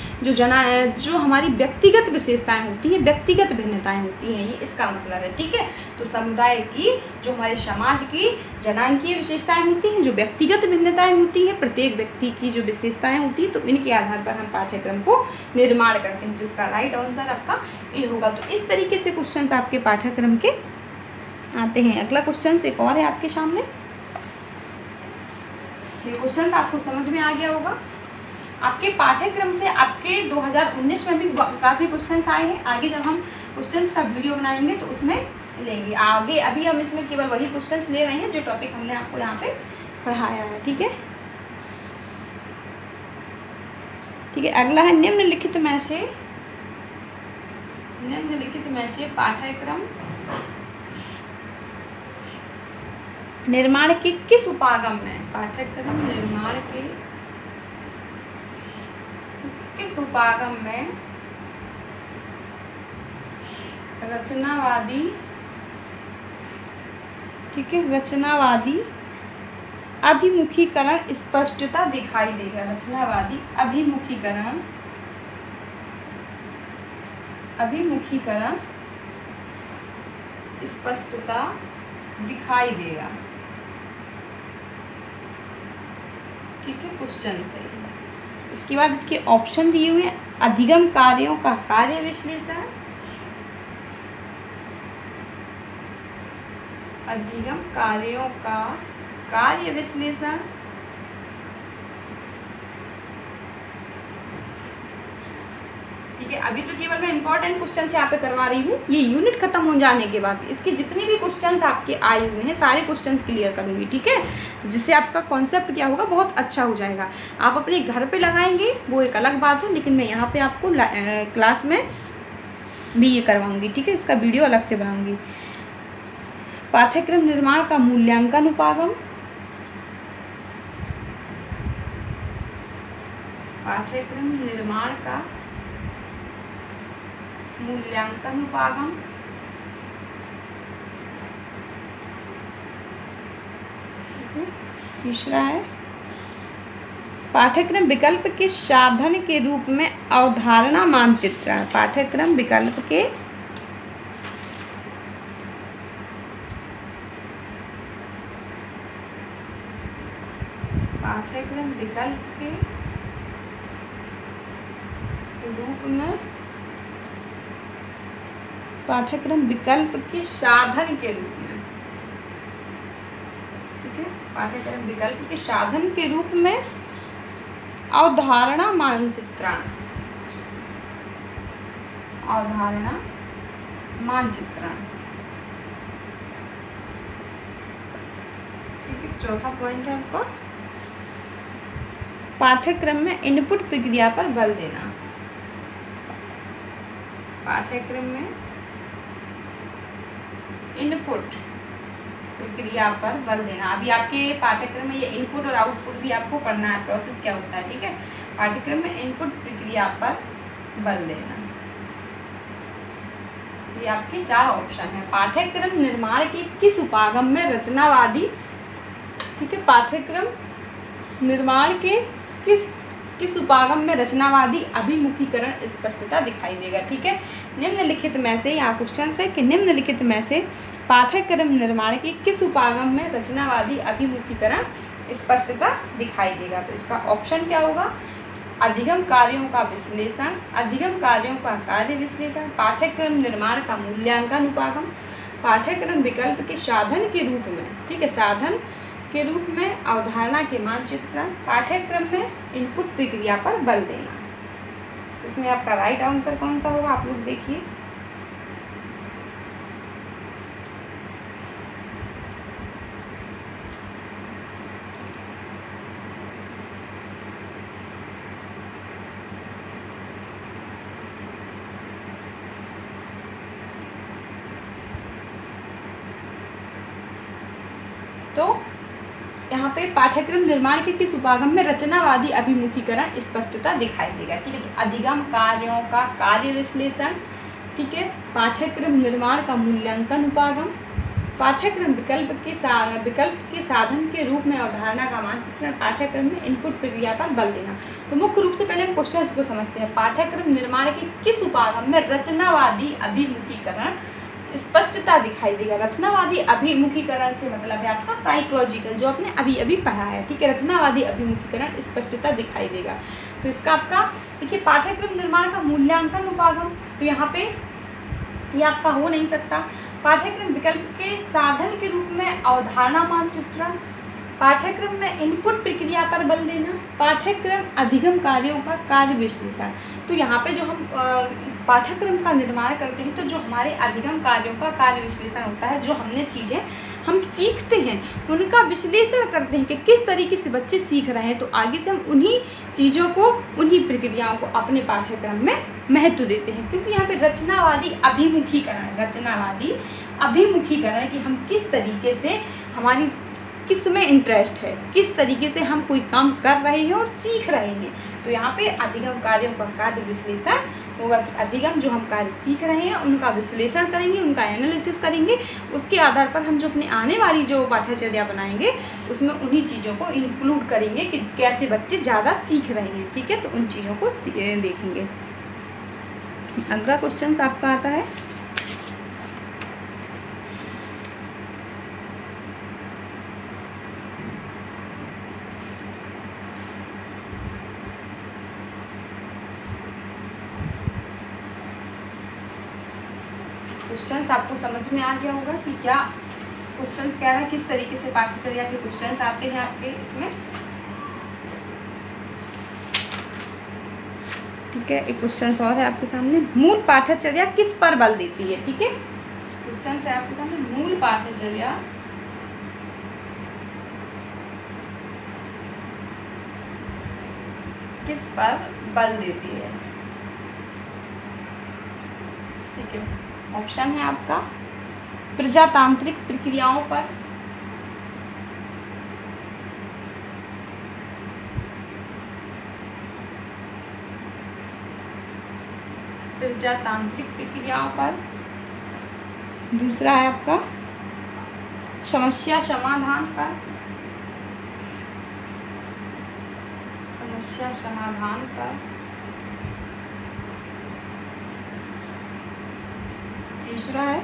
S1: जो हमारी व्यक्तिगत विशेषताएं होती हैं, व्यक्तिगत भिन्नताएं होती हैं, ये इसका मतलब है, ठीक है। तो समुदाय की, जो हमारे समाज की जनांकीय विशेषताएं होती हैं, जो व्यक्तिगत भिन्नताएं होती हैं, प्रत्येक व्यक्ति की जो विशेषताएं होती हैं, तो इनके आधार पर हम पाठ्यक्रम को निर्माण करते हैं। तो इसका राइट आंसर आपका ये होगा। तो इस तरीके से क्वेश्चन आपके पाठ्यक्रम के आते हैं। अगला क्वेश्चन एक और है आपके सामने। ये क्वेश्चन आपको समझ में आ गया होगा। आपके पाठ्यक्रम से आपके 2019 में भी काफ़ी क्वेश्चंस आए हैं। आगे जब हम क्वेश्चंस का वीडियो बनाएंगे तो उसमें लेंगे आगे। अभी हम इसमें केवल वही क्वेश्चंस ले रहे हैं जो टॉपिक हमने आपको यहाँ पे पढ़ाया है, ठीक है। ठीक है, अगला है निम्नलिखित में से पाठ्यक्रम निर्माण के किस उपागम में, पाठ्यक्रम निर्माण के किस उपागम में रचनावादी, ठीक है, रचनावादी अभिमुखीकरण स्पष्टता दिखाई देगा। रचनावादी अभिमुखीकरण स्पष्टता दिखाई देगा, ठीक है, क्वेश्चन से। इसके बाद इसके ऑप्शन दिए हुए हैं। अधिगम कार्यों का कार्य विश्लेषण, अधिगम कार्यों का कार्य विश्लेषण, ठीक है। अभी तो केवल मैं इंपॉर्टेंट क्वेश्चन यहाँ पे करवा रही हूँ। ये यूनिट खत्म हो जाने के बाद इसके जितने भी क्वेश्चंस आपके आए हुए हैं सारे क्वेश्चंस क्लियर करूँगी, ठीक है। तो जिससे आपका कॉन्सेप्ट क्या होगा, बहुत अच्छा हो जाएगा। आप अपने घर पे लगाएंगे वो एक अलग बात है, लेकिन मैं यहाँ पे आपको क्लास में भी ये करवाऊँगी, ठीक है। इसका वीडियो अलग से बनाऊँगी। पाठ्यक्रम निर्माण का मूल्यांकन उपागम, पाठ्यक्रम निर्माण का मूल्यांकन उपागम, तीसरा है पाठ्यक्रम विकल्प के साधन के रूप में अवधारणा मानचित्रण, पाठ्यक्रम विकल्प के रूप में पाठ्यक्रम विकल्प के साधन के रूप में, ठीक है। पाठ्यक्रम विकल्प के साधन के रूप में अवधारणा मानचित्रण, अवधारणा मानचित्रण, ठीक है। चौथा पॉइंट है आपका पाठ्यक्रम में इनपुट प्रक्रिया पर बल देना, पाठ्यक्रम में इनपुट प्रक्रिया पर बल देना। अभी आपके पाठ्यक्रम में ये इनपुट और आउटपुट भी आपको पढ़ना है, प्रोसेस क्या होता है, ठीक है। पाठ्यक्रम में इनपुट प्रक्रिया पर बल देना, ये आपके 4 ऑप्शन है। पाठ्यक्रम निर्माण के किस उपागम में रचनावादी, ठीक है। पाठ्यक्रम निर्माण के किस उपागम में रचनावादी अभिमुखीकरण स्पष्टता दिखाई देगा, ठीक है। निम्नलिखित में से, यहाँ क्वेश्चन है कि निम्नलिखित में से पाठ्यक्रम निर्माण के किस उपागम में रचनावादी अभिमुखीकरण स्पष्टता दिखाई देगा। तो इसका ऑप्शन क्या होगा, अधिगम कार्यों का विश्लेषण, अधिगम कार्यों का कार्य विश्लेषण, पाठ्यक्रम निर्माण का मूल्यांकन उपागम, पाठ्यक्रम विकल्प के साधन के रूप में, ठीक है, साधन के रूप में अवधारणा के मानचित्रण, पाठ्यक्रम में इनपुट प्रक्रिया पर बल देना। इसमें आपका राइट आंसर कौन सा होगा, आप लोग देखिए। तो यहाँ पे पाठ्यक्रम निर्माण के किस उपागम में रचनावादी अभिमुखीकरण स्पष्टता दिखाई देगा, ठीक है। अधिगम कार्यों का कार्य विश्लेषण, ठीक है। पाठ्यक्रम निर्माण का मूल्यांकन उपागम, पाठ्यक्रम विकल्प के साधन के रूप में अवधारणा का मानचित्रण, पाठ्यक्रम में इनपुट प्रक्रिया पर बल देना। तो मुख्य रूप से पहले हम क्वेश्चन को समझते हैं। पाठ्यक्रम निर्माण के किस उपागम में रचनावादी अभिमुखीकरण स्पष्टता दिखाई देगा। रचनावादी अभिमुखीकरण से मतलब है आपका साइकोलॉजिकल, जो आपने अभी अभी पढ़ा है, ठीक है। रचनावादी अभिमुखीकरण स्पष्टता दिखाई देगा। तो इसका आपका देखिए पाठ्यक्रम निर्माण का मूल्यांकन उपागम, तो यहाँ पे ये आपका हो नहीं सकता। पाठ्यक्रम विकल्प के साधन के रूप में अवधारणा मानचित्रण, पाठ्यक्रम में इनपुट प्रक्रिया पर बल देना, पाठ्यक्रम अधिगम कार्यों का कार्य विश्लेषण। तो यहाँ पे जो हम पाठ्यक्रम का निर्माण करते हैं तो जो हमारे अधिगम कार्यों का कार्य विश्लेषण होता है, जो हमने चीज़ें हम सीखते हैं उनका विश्लेषण करते हैं कि किस तरीके से बच्चे सीख रहे हैं। तो आगे से हम उन्हीं चीज़ों को, उन्हीं प्रक्रियाओं को अपने पाठ्यक्रम में महत्व देते हैं, क्योंकि यहाँ पे रचनावादी अभिमुखीकरण कि हम किस तरीके से, हमारी किस में इंटरेस्ट है, किस तरीके से हम कोई काम कर रहे हैं और सीख रहे हैं। तो यहाँ पे अधिगम कार्यों का कार्य विश्लेषण होगा कि अधिगम जो हम कार्य सीख रहे हैं उनका विश्लेषण करेंगे, उनका एनालिसिस करेंगे। उसके आधार पर हम जो अपने आने वाली जो पाठ्यचर्या बनाएंगे उसमें उन्हीं चीज़ों को इंक्लूड करेंगे कि कैसे बच्चे ज़्यादा सीख रहे हैं, ठीक है। तो उन चीज़ों को देखेंगे। अगला क्वेश्चन आपका आता है क्वेश्चन आपको समझ में आ गया होगा कि क्या क्वेश्चंस क्या है, किस तरीके से पाठ्यचर्या के क्वेश्चंस आते हैं आपके इसमें। ठीक है, एक क्वेश्चन और है आपके सामने, मूल पाठ्यचर्या किस पर बल देती है। ठीक है, क्वेश्चन है आपके सामने, मूल पाठ्यचर्या किस पर बल देती है। ठीक है, ऑप्शन है आपका प्रजातांत्रिक प्रक्रियाओं पर, प्रजातांत्रिक प्रक्रियाओं पर, दूसरा है आपका समस्या समाधान पर, समस्या समाधान पर, तीसरा है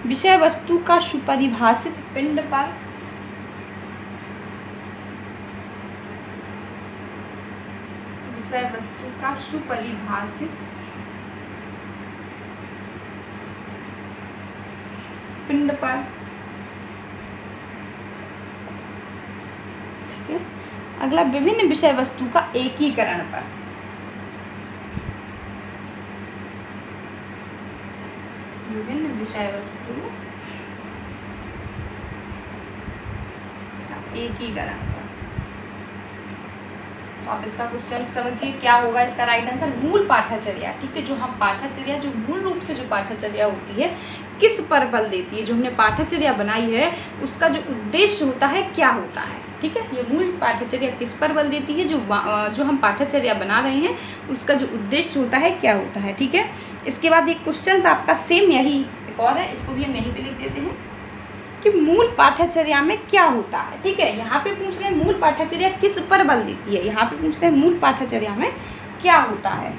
S1: विषय वस्तु का सुपरिभाषित पिंड पर, विषय वस्तु का सुपरिभाषित पिंड पर। ठीक है, अगला विभिन्न विषय वस्तु का एकीकरण पर, विभिन्न विषय वस्तु का एकीकरण पर। तो आप इसका क्वेश्चन समझिए क्या होगा इसका राइट आंसर, मूल पाठ्यचर्या। ठीक है, जो हम पाठ्यचर्या जो मूल रूप से जो पाठ्यचर्या होती है किस पर बल देती है, जो हमने पाठ्यचर्या बनाई है उसका जो उद्देश्य होता है क्या होता है। ठीक है, ये मूल पाठ्यचर्या किस पर बल देती है, जो हम पाठ्यचर्या बना रहे हैं उसका जो उद्देश्य होता है क्या होता है। ठीक है, इसके बाद एक क्वेश्चन आपका सेम यही एक और है, इसको भी हम यहीं पे लिख देते हैं कि मूल पाठ्यचर्या में क्या होता है। ठीक है, यहाँ पे पूछ रहे हैं मूल पाठ्यचर्या किस पर बल देती है, यहाँ पे पूछ रहे हैं मूल पाठ्यचर्या में क्या होता है।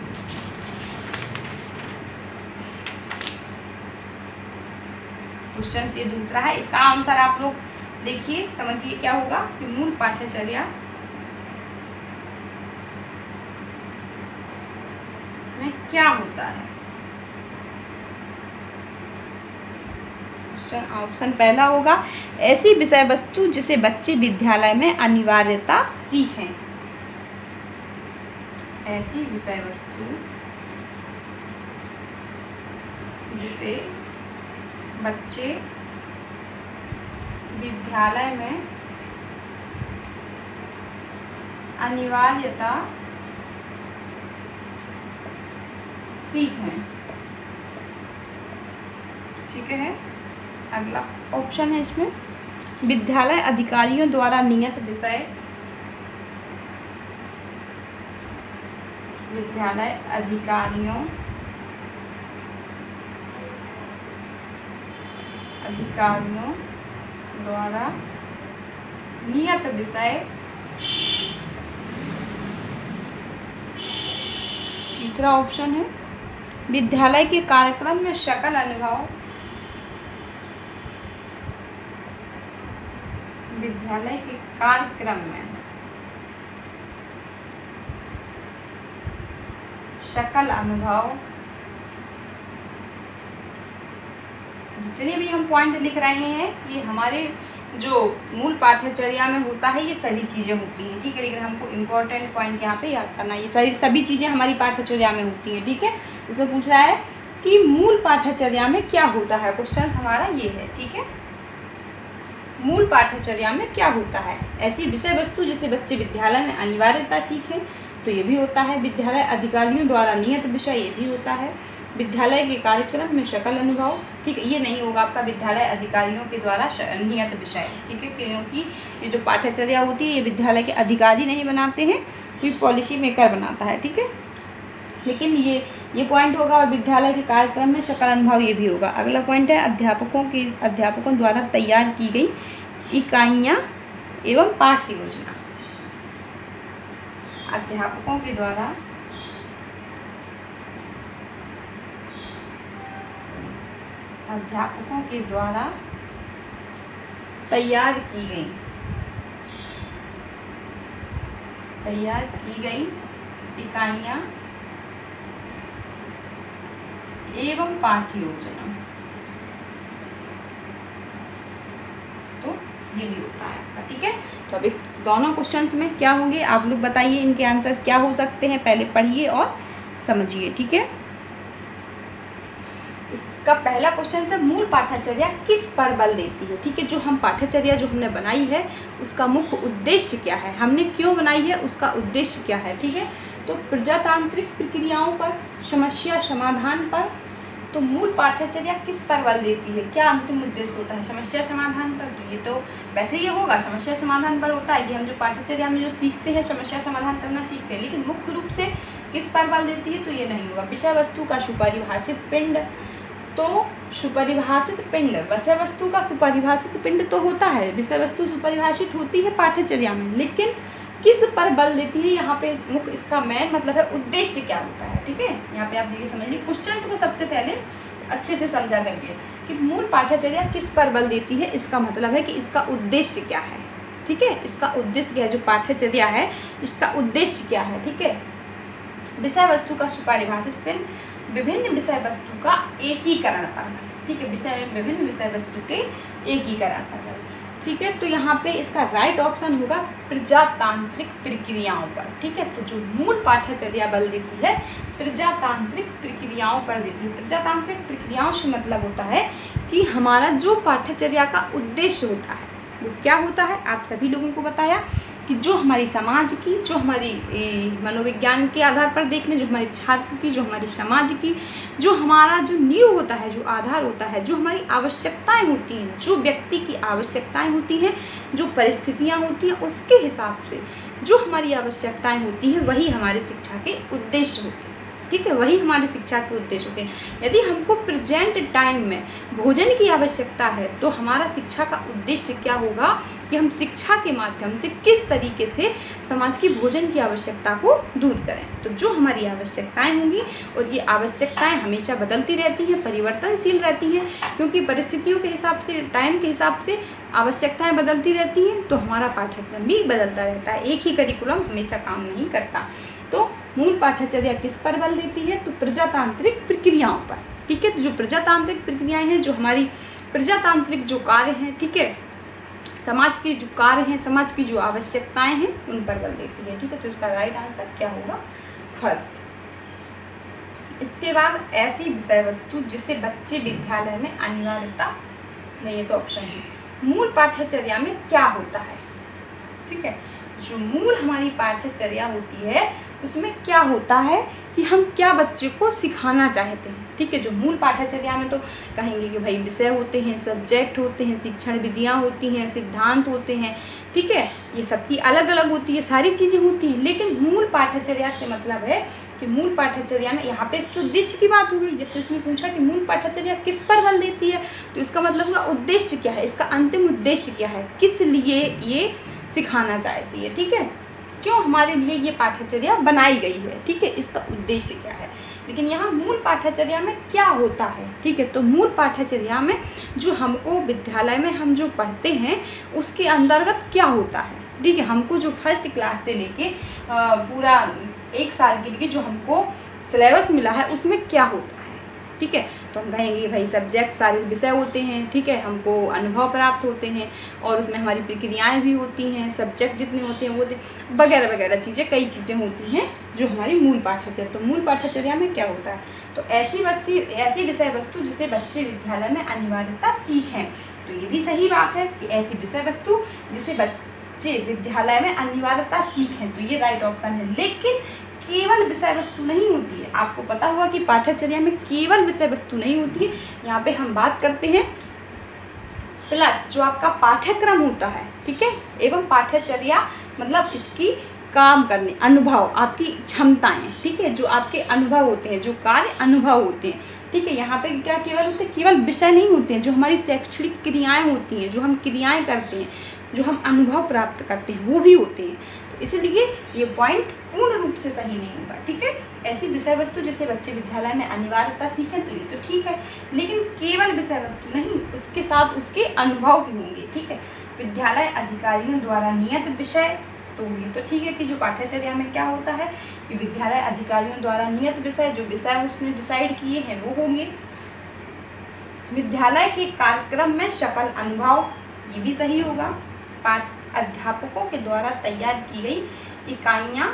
S1: क्वेश्चन ये दूसरा है, इसका आंसर आप लोग देखिए समझिए क्या होगा कि मूल पाठ्यचर्या में क्या होता है। ऑप्शन पहला होगा ऐसी विषय वस्तु जिसे बच्चे विद्यालय में अनिवार्यता सीखें, ऐसी विषय वस्तु जिसे बच्चे विद्यालय में अनिवार्यता सीखें। ठीक है, अगला ऑप्शन है इसमें विद्यालय अधिकारियों द्वारा नियत विषय, विद्यालय अधिकारियों द्वारा नियत विषय। तीसरा ऑप्शन है विद्यालय के कार्यक्रम में शकल अनुभव, विद्यालय के कार्यक्रम में शकल अनुभव। जितने भी हम पॉइंट लिख रहे हैं ये हमारे जो मूल पाठ्यचर्या में होता है ये सभी चीज़ें होती हैं। ठीक है, लेकिन हमको इम्पोर्टेंट पॉइंट यहाँ पे याद करना है, ये सभी चीज़ें हमारी पाठ्यचर्या में होती हैं। ठीक है, इसमें पूछ रहा है कि मूल पाठ्यचर्या में क्या होता है, क्वेश्चन हमारा ये है। ठीक है, मूल पाठ्यचर्या में क्या होता है, ऐसी विषय वस्तु जिसे बच्चे विद्यालय में अनिवार्यता सीखें, तो ये भी होता है। विद्यालय अधिकारियों द्वारा नियत विषय, ये भी होता है। विद्यालय के कार्यक्रम में शकल अनुभव, ठीक है, ये नहीं होगा आपका विद्यालय अधिकारियों के द्वारा नियत विषय। ठीक है, क्योंकि ये जो पाठ्यचर्या होती है ये विद्यालय के अधिकारी नहीं बनाते हैं, कोई पॉलिसी मेकर बनाता है। ठीक है, लेकिन ये पॉइंट होगा और विद्यालय के कार्यक्रम में शकल अनुभव ये भी होगा। अगला पॉइंट है अध्यापकों द्वारा तैयार की गई इकाइयाँ एवं पाठ योजना, अध्यापकों के द्वारा तैयार की गई इकाइयाँ एवं पाठ योजना। ये भी होता है आपका, ठीक है। तो अब इस दोनों क्वेश्चंस में क्या होंगे आप लोग बताइए, इनके आंसर क्या हो सकते हैं, पहले पढ़िए और समझिए, ठीक है। इसका पहला क्वेश्चन है मूल पाठ्यचर्या किस पर बल देती है, ठीक है। जो हम पाठ्यचर्या जो हमने बनाई है उसका मुख्य उद्देश्य क्या है, हमने क्यों बनाई है, उसका उद्देश्य क्या है, ठीक है। तो प्रजातांत्रिक प्रक्रियाओं पर, समस्या समाधान पर। तो मूल पाठ्यचर्या किस पर बल देती है, क्या अंतिम उद्देश्य होता है, समस्या समाधान पर। तो ये तो वैसे ये होगा समस्या समाधान पर होता है, ये हम जो पाठ्यचर्या में जो सीखते हैं समस्या समाधान करना सीखते हैं, लेकिन मुख्य रूप से किस पर बल देती है तो ये नहीं होगा। विषय वस्तु का सुपरिभाषित पिंड, तो सुपरिभाषित पिंड, विषय वस्तु का सुपरिभाषित पिंड तो होता है, विषय वस्तु सुपरिभाषित होती है पाठ्यचर्या में, लेकिन किस पर बल देती है, यहाँ पे मुख्य इसका मेन मतलब है उद्देश्य क्या होता है, ठीक है। यहाँ पे आप देखिए समझिए क्वेश्चन को सबसे पहले अच्छे से समझा करिए कि मूल पाठ्यचर्या किस पर बल देती है, इसका मतलब है कि इसका उद्देश्य क्या है, ठीक है। इसका उद्देश्य क्या है, जो पाठ्यचर्या है इसका उद्देश्य क्या है, ठीक है। विषय वस्तु का सुपरिभाषित पिंड, विभिन्न विषय वस्तु का एकीकरण करना, ठीक है। विषय में विभिन्न विषय वस्तु के एकीकरण करना, ठीक है। तो यहाँ पे इसका राइट ऑप्शन होगा प्रजातांत्रिक प्रक्रियाओं पर, ठीक है। तो जो मूल पाठ्यचर्या बल देती है प्रजातांत्रिक प्रक्रियाओं पर देती है। प्रजातांत्रिक प्रक्रियाओं से मतलब होता है कि हमारा जो पाठ्यचर्या का उद्देश्य होता है वो क्या होता है, आप सभी लोगों को बताया कि जो हमारी समाज की, जो हमारी मनोविज्ञान के आधार पर देख लें, जो हमारे छात्र की, जो हमारे समाज की, जो हमारा जो नींव होता है, जो आधार होता है, जो हमारी आवश्यकताएं होती हैं, जो व्यक्ति की आवश्यकताएं होती हैं, जो परिस्थितियां होती हैं, उसके हिसाब से जो हमारी आवश्यकताएं होती हैं वही हमारे शिक्षा के उद्देश्य होते हैं, ठीक है। वही हमारी शिक्षा के उद्देश्य होते हैं। यदि हमको प्रेजेंट टाइम में भोजन की आवश्यकता है तो हमारा शिक्षा का उद्देश्य क्या होगा कि हम शिक्षा के माध्यम से किस तरीके से समाज की भोजन की आवश्यकता को दूर करें। तो जो हमारी आवश्यकताएं होंगी, और ये आवश्यकताएं हमेशा बदलती रहती हैं, परिवर्तनशील रहती हैं, क्योंकि परिस्थितियों के हिसाब से, टाइम के हिसाब से आवश्यकताएं बदलती रहती हैं, तो हमारा पाठ्यक्रम भी बदलता रहता है, एक ही करिकुलम हमेशा काम नहीं करता। तो मूल पाठ्यचर्या किस पर बल देती है, तो प्रजातांत्रिक प्रक्रियाओं पर, ठीक है। तो जो प्रजातांत्रिक प्रक्रियाएं हैं, जो हमारी प्रजातांत्रिक जो कार्य हैं, ठीक है, समाज के जो कार्य हैं, समाज की जो आवश्यकताएं हैं, उन पर बल देती है, ठीक है। तो इसका राइट आंसर क्या होगा, फर्स्ट। इसके बाद ऐसी विषय वस्तु जिसे बच्चे विद्यालय में अनिवार्यता नहीं, है तो ऑप्शन है। मूल पाठ्यचर्या में क्या होता है, ठीक है। जो मूल हमारी पाठ्यचर्या होती है उसमें क्या होता है कि हम क्या बच्चे को सिखाना चाहते हैं, ठीक है। जो मूल पाठ्यचर्या में तो कहेंगे कि भाई विषय होते हैं, सब्जेक्ट होते हैं, शिक्षण विधियाँ होती हैं, सिद्धांत होते हैं, ठीक है। ये सबकी अलग अलग होती है, सारी चीज़ें होती हैं, लेकिन मूल पाठ्यचर्या से मतलब है कि मूल पाठ्यचर्या में यहाँ पे इसके उद्देश्य की बात हो गई। जैसे इसमें पूछा कि मूल पाठ्यचर्या किस पर बल देती है, तो इसका मतलब होगा उद्देश्य क्या है, इसका अंतिम उद्देश्य क्या है, किस लिए ये सिखाना चाहती है, ठीक है। क्यों हमारे लिए ये पाठ्यचर्या बनाई गई है, ठीक है, इसका उद्देश्य क्या है। लेकिन यहाँ मूल पाठ्यचर्या में क्या होता है, ठीक है। तो मूल पाठ्यचर्या में जो हमको विद्यालय में हम जो पढ़ते हैं उसके अंतर्गत क्या होता है, ठीक है। हमको जो फर्स्ट क्लास से लेके पूरा 1 साल के लिए जो हमको सिलेबस मिला है उसमें क्या होता है, ठीक है। तो हम कहेंगे भाई सब्जेक्ट सारे विषय होते हैं, ठीक है, हमको अनुभव प्राप्त होते हैं, और उसमें हमारी प्रक्रियाएं भी होती हैं, सब्जेक्ट जितने होते हैं वो वगैरह वगैरह चीज़ें, कई चीज़ें होती हैं जो हमारी मूल पाठ्यचर्या। तो मूल पाठ्यचर्या में क्या होता है, तो ऐसी विषय वस्तु जिसे बच्चे विद्यालय में अनिवार्यता सीखें। तो ये भी सही बात है कि ऐसी विषय वस्तु जिसे बच्चे विद्यालय में अनिवार्यता सीखें, तो ये राइट ऑप्शन है। लेकिन केवल विषय वस्तु नहीं होती है, आपको पता हुआ कि पाठ्यचर्या में केवल विषय वस्तु नहीं होती है। यहाँ पे हम बात करते हैं प्लस जो आपका पाठ्यक्रम होता है, ठीक है, एवं पाठ्यचर्या मतलब इसकी काम करने, अनुभव, आपकी क्षमताएं, ठीक है, जो आपके अनुभव होते हैं, जो कार्य अनुभव होते हैं, ठीक है। यहाँ पे क्या केवल होते हैं, केवल विषय नहीं होते हैं, जो हमारी शैक्षणिक क्रियाएं होती हैं, जो हम क्रियाएं करते हैं, जो हम अनुभव प्राप्त करते हैं, वो भी होते हैं। तो इसलिए ये पॉइंट पूर्ण रूप से सही नहीं होगा, ठीक है। ऐसी विषय वस्तु जिसे बच्चे विद्यालय में अनिवार्यता सीखें, तो ये तो ठीक है, लेकिन केवल विषय वस्तु नहीं, उसके साथ उसके अनुभव भी होंगे, ठीक है। विद्यालय अधिकारियों द्वारा नियत विषय, तो ये तो ठीक है कि जो पाठ्यचर्या में क्या होता है कि विद्यालय अधिकारियों द्वारा नियत विषय, जो विषय उसने डिसाइड किए हैं वो होंगे। विद्यालय के कार्यक्रम में सकल अनुभव, ये भी सही होगा। अध्यापकों के द्वारा तैयार की गई इकाइयाँ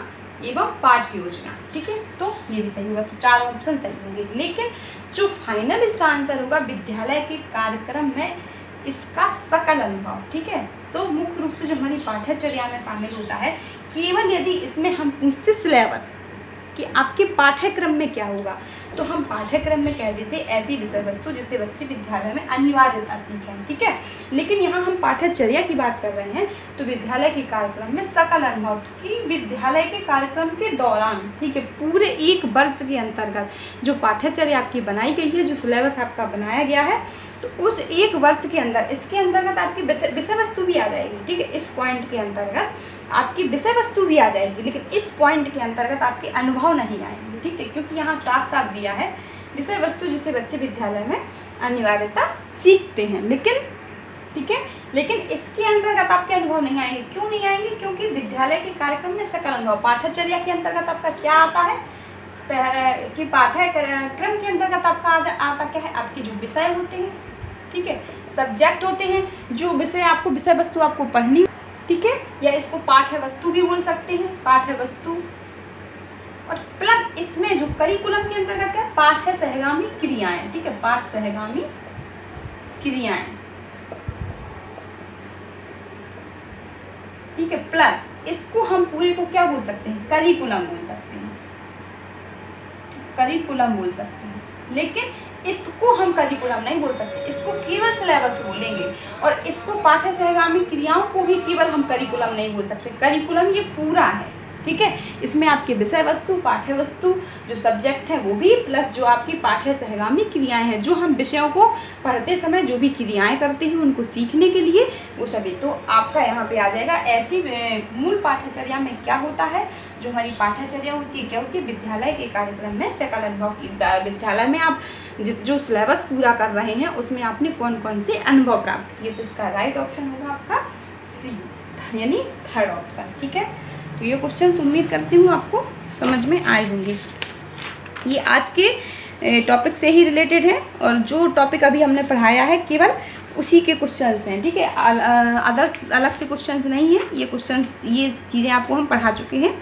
S1: एवं पाठ योजना, ठीक है, तो ये भी सही होगा। तो 4 ऑप्शन सही होंगे। लेकिन जो फाइनल इसका आंसर होगा विद्यालय के कार्यक्रम में इसका सकल अनुभव, ठीक है। तो मुख्य रूप से जो हमारी पाठ्यचर्या में शामिल होता है, केवल यदि इसमें हम पूछते सिलेबस कि आपके पाठ्यक्रम में क्या होगा, तो हम पाठ्यक्रम में कह देते ऐसी विषय वस्तु जिसे बच्चे विद्यालय में अनिवार्यता सीखें, ठीक है। लेकिन यहाँ हम पाठ्यचर्या की बात कर रहे हैं, तो विद्यालय के कार्यक्रम में सकल अनुभव की विद्यालय के कार्यक्रम के दौरान, ठीक है, पूरे 1 वर्ष के अंतर्गत जो पाठ्यचर्या आपकी बनाई गई है, जो सिलेबस आपका बनाया गया है, तो उस 1 वर्ष के अंदर इसके अंतर्गत आपकी विषय वस्तु भी आ जाएगी, ठीक है। इस पॉइंट के अंतर्गत आपकी विषय वस्तु भी आ जाएगी, लेकिन इस पॉइंट के अंतर्गत आपके अनुभव नहीं आएंगे, ठीक है, क्योंकि यहाँ साफ साफ दिया है विषय वस्तु जिसे बच्चे विद्यालय में अनिवार्यता सीखते हैं। लेकिन ठीक है, लेकिन इसके अंतर्गत आपके अनुभव नहीं आएंगे। क्यों नहीं आएंगे? क्योंकि विद्यालय के कार्यक्रम में सकल अनुभव, पाठ्यचर्या के अंतर्गत आपका क्या आता है कि पाठ्यक्रम के अंतर्गत आपका आता क्या है, आपके जो विषय होते हैं, ठीक है, सब्जेक्ट होते हैं, जो विषय आपको विषय वस्तु आपको पढ़नी, ठीक है, या इसको पाठ्य वस्तु भी बोल सकते हैं, पाठ्य वस्तु। और प्लस इसमें जो करिकुलम के अंतर्गत है पाठ्य सहगामी क्रियाएं, ठीक है, पाठ सहगामी क्रियाएं, ठीक है, प्लस इसको हम पूरे को क्या बोल सकते हैं, करिकुलम बोल सकते हैं, करिकुलम बोल सकते हैं। लेकिन इसको हम करिकुलम नहीं बोल सकते, इसको केवल सिलेबस बोलेंगे। और इसको पाठ्य सहगामी क्रियाओं को भी केवल हम करिकुलम नहीं बोल सकते। करिकुलम ये पूरा है, ठीक है, इसमें आपके विषय वस्तु, पाठ्य वस्तु, जो सब्जेक्ट है वो भी, प्लस जो आपकी पाठ्य सहगामी क्रियाएं हैं, जो हम विषयों को पढ़ते समय जो भी क्रियाएं करते हैं उनको सीखने के लिए, वो सभी। तो आपका यहाँ पे आ जाएगा ऐसी मूल पाठ्यचर्या में क्या होता है, जो हमारी पाठ्यचर्या होती है क्या होती है, विद्यालय के कार्यक्रम में सकल अनुभव की, विद्यालय में आप जो सिलेबस पूरा कर रहे हैं उसमें आपने कौन कौन से अनुभव प्राप्त किए। तो इसका राइट ऑप्शन होगा आपका सी, यानी 3rd ऑप्शन, ठीक है। तो ये क्वेश्चन उम्मीद करती हूँ आपको समझ में आए होंगे। ये आज के टॉपिक से ही रिलेटेड है, और जो टॉपिक अभी हमने पढ़ाया है केवल उसी के क्वेश्चंस हैं, ठीक है, अदर्स अलग से क्वेश्चंस नहीं है। ये क्वेश्चंस, ये चीज़ें आपको हम पढ़ा चुके हैं,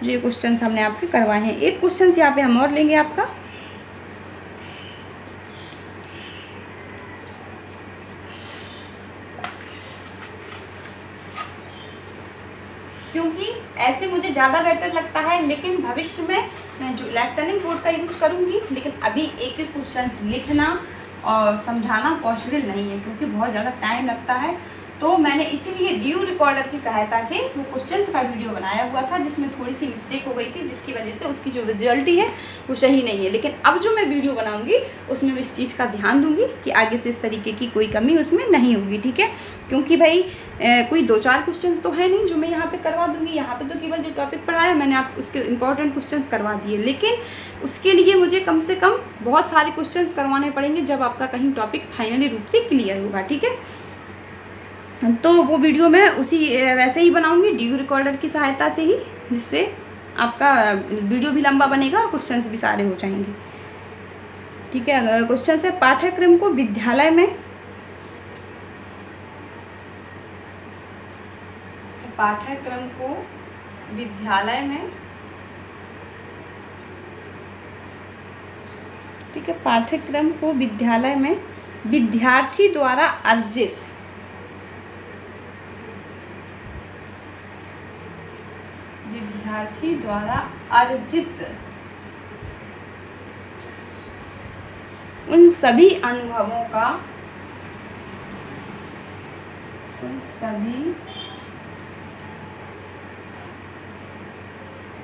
S1: जो ये क्वेश्चंस हमने आपके करवाए हैं। एक क्वेश्चंस यहाँ पे हम और लेंगे आपका, क्योंकि ऐसे मुझे ज़्यादा बेटर लगता है, लेकिन भविष्य में मैं जो इलेक्ट्रॉनिक बोर्ड का यूज करूँगी, लेकिन अभी एक एक क्वेश्चन लिखना और समझाना पॉसिबल नहीं है, क्योंकि बहुत ज़्यादा टाइम लगता है। तो मैंने इसीलिए वीडियो रिकॉर्डर की सहायता से वो क्वेश्चंस का वीडियो बनाया हुआ था, जिसमें थोड़ी सी मिस्टेक हो गई थी, जिसकी वजह से उसकी जो विजुअलिटी है वो सही नहीं है। लेकिन अब जो मैं वीडियो बनाऊंगी उसमें मैं इस चीज़ का ध्यान दूंगी कि आगे से इस तरीके की कोई कमी उसमें नहीं होगी, ठीक है। क्योंकि भाई कोई 2-4 क्वेश्चन तो है नहीं जो मैं यहाँ पे करवा दूँगी। यहाँ पे तो केवल जो टॉपिक पढ़ाया मैंने आप उसके इंपॉर्टेंट क्वेश्चन करवा दिए, लेकिन उसके लिए मुझे कम से कम बहुत सारे क्वेश्चन करवाने पड़ेंगे जब आपका कहीं टॉपिक फाइनली रूप से क्लियर होगा, ठीक है। तो वो वीडियो मैं उसी वैसे ही बनाऊंगी, वीडियो रिकॉर्डर की सहायता से ही, जिससे आपका वीडियो भी लंबा बनेगा और क्वेश्चंस भी सारे हो जाएंगे, ठीक है। क्वेश्चन है पाठ्यक्रम को विद्यालय में, पाठ्यक्रम को विद्यालय में, ठीक है, पाठ्यक्रम को विद्यालय में विद्यार्थी द्वारा अर्जित, विद्यार्थी द्वारा अर्जित उन सभी अनुभवों का, उन सभी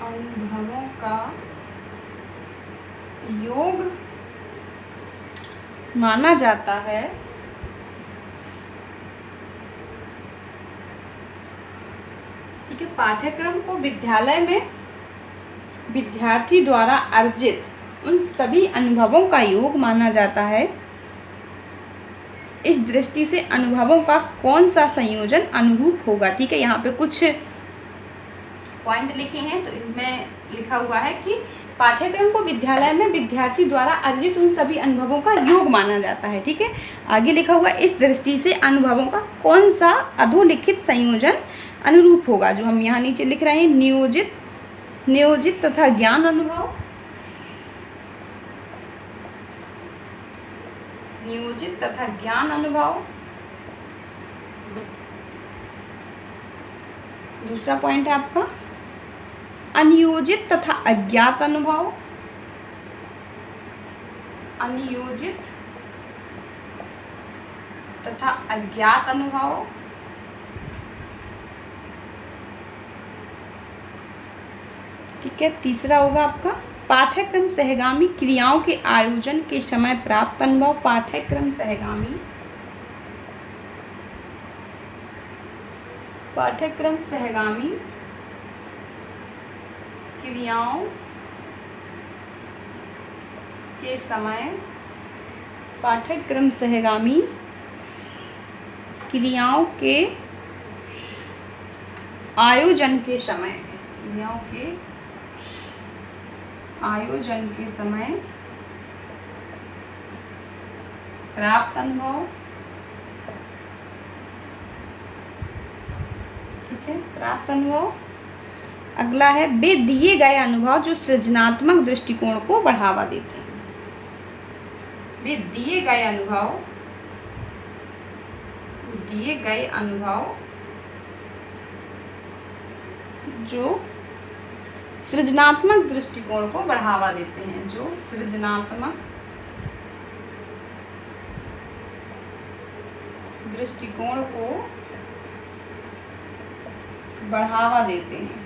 S1: अनुभवों का योग माना जाता है, ठीक है। पाठ्यक्रम को विद्यालय में विद्यार्थी द्वारा अर्जित उन सभी अनुभवों का योग माना जाता है। इस दृष्टि से अनुभवों का कौन सा संयोजन अनुरूप होगा, ठीक है। यहाँ पे कुछ पॉइंट लिखे हैं, तो इनमें लिखा हुआ है कि पाठ्यक्रम को विद्यालय में विद्यार्थी द्वारा अर्जित उन सभी अनुभवों का योग माना जाता है। ठीक है, आगे लिखा हुआ इस दृष्टि से अनुभवों का कौन सा अधोलिखित संयोजन अनुरूप होगा, जो हम यहाँ नीचे लिख रहे हैं, नियोजित तथा ज्ञान अनुभव, नियोजित तथा ज्ञान अनुभव। दूसरा पॉइंट है आपका अनियोजित तथा अज्ञात अनुभव, अनियोजित तथा अज्ञात अनुभव। ठीक है, तीसरा होगा आपका पाठ्यक्रम सहगामी क्रियाओं के आयोजन के समय प्राप्त अनुभव, पाठ्यक्रम सहगामी क्रियाओं के समय, पाठ्यक्रम सहगामी क्रियाओं के आयोजन के समय, क्रियाओं के आयोजन के समय प्राप्त अनुभव। ठीक है, प्राप्त अनुभव। अगला है वे दिए गए अनुभव जो सृजनात्मक दृष्टिकोण को बढ़ावा देते हैं। वे दिए गए अनुभव जो सृजनात्मक दृष्टिकोण को बढ़ावा देते हैं, जो सृजनात्मक दृष्टिकोण को बढ़ावा देते हैं,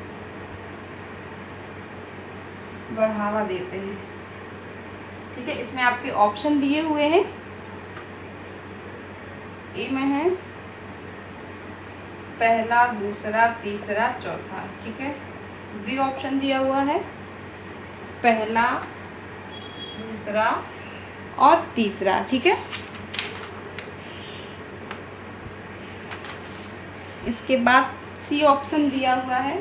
S1: ठीक है, इसमें आपके ऑप्शन दिए हुए हैं। ए में है पहला, दूसरा, तीसरा, चौथा। ठीक है, बी ऑप्शन दिया हुआ है पहला, दूसरा और तीसरा। ठीक है, इसके बाद सी ऑप्शन दिया हुआ है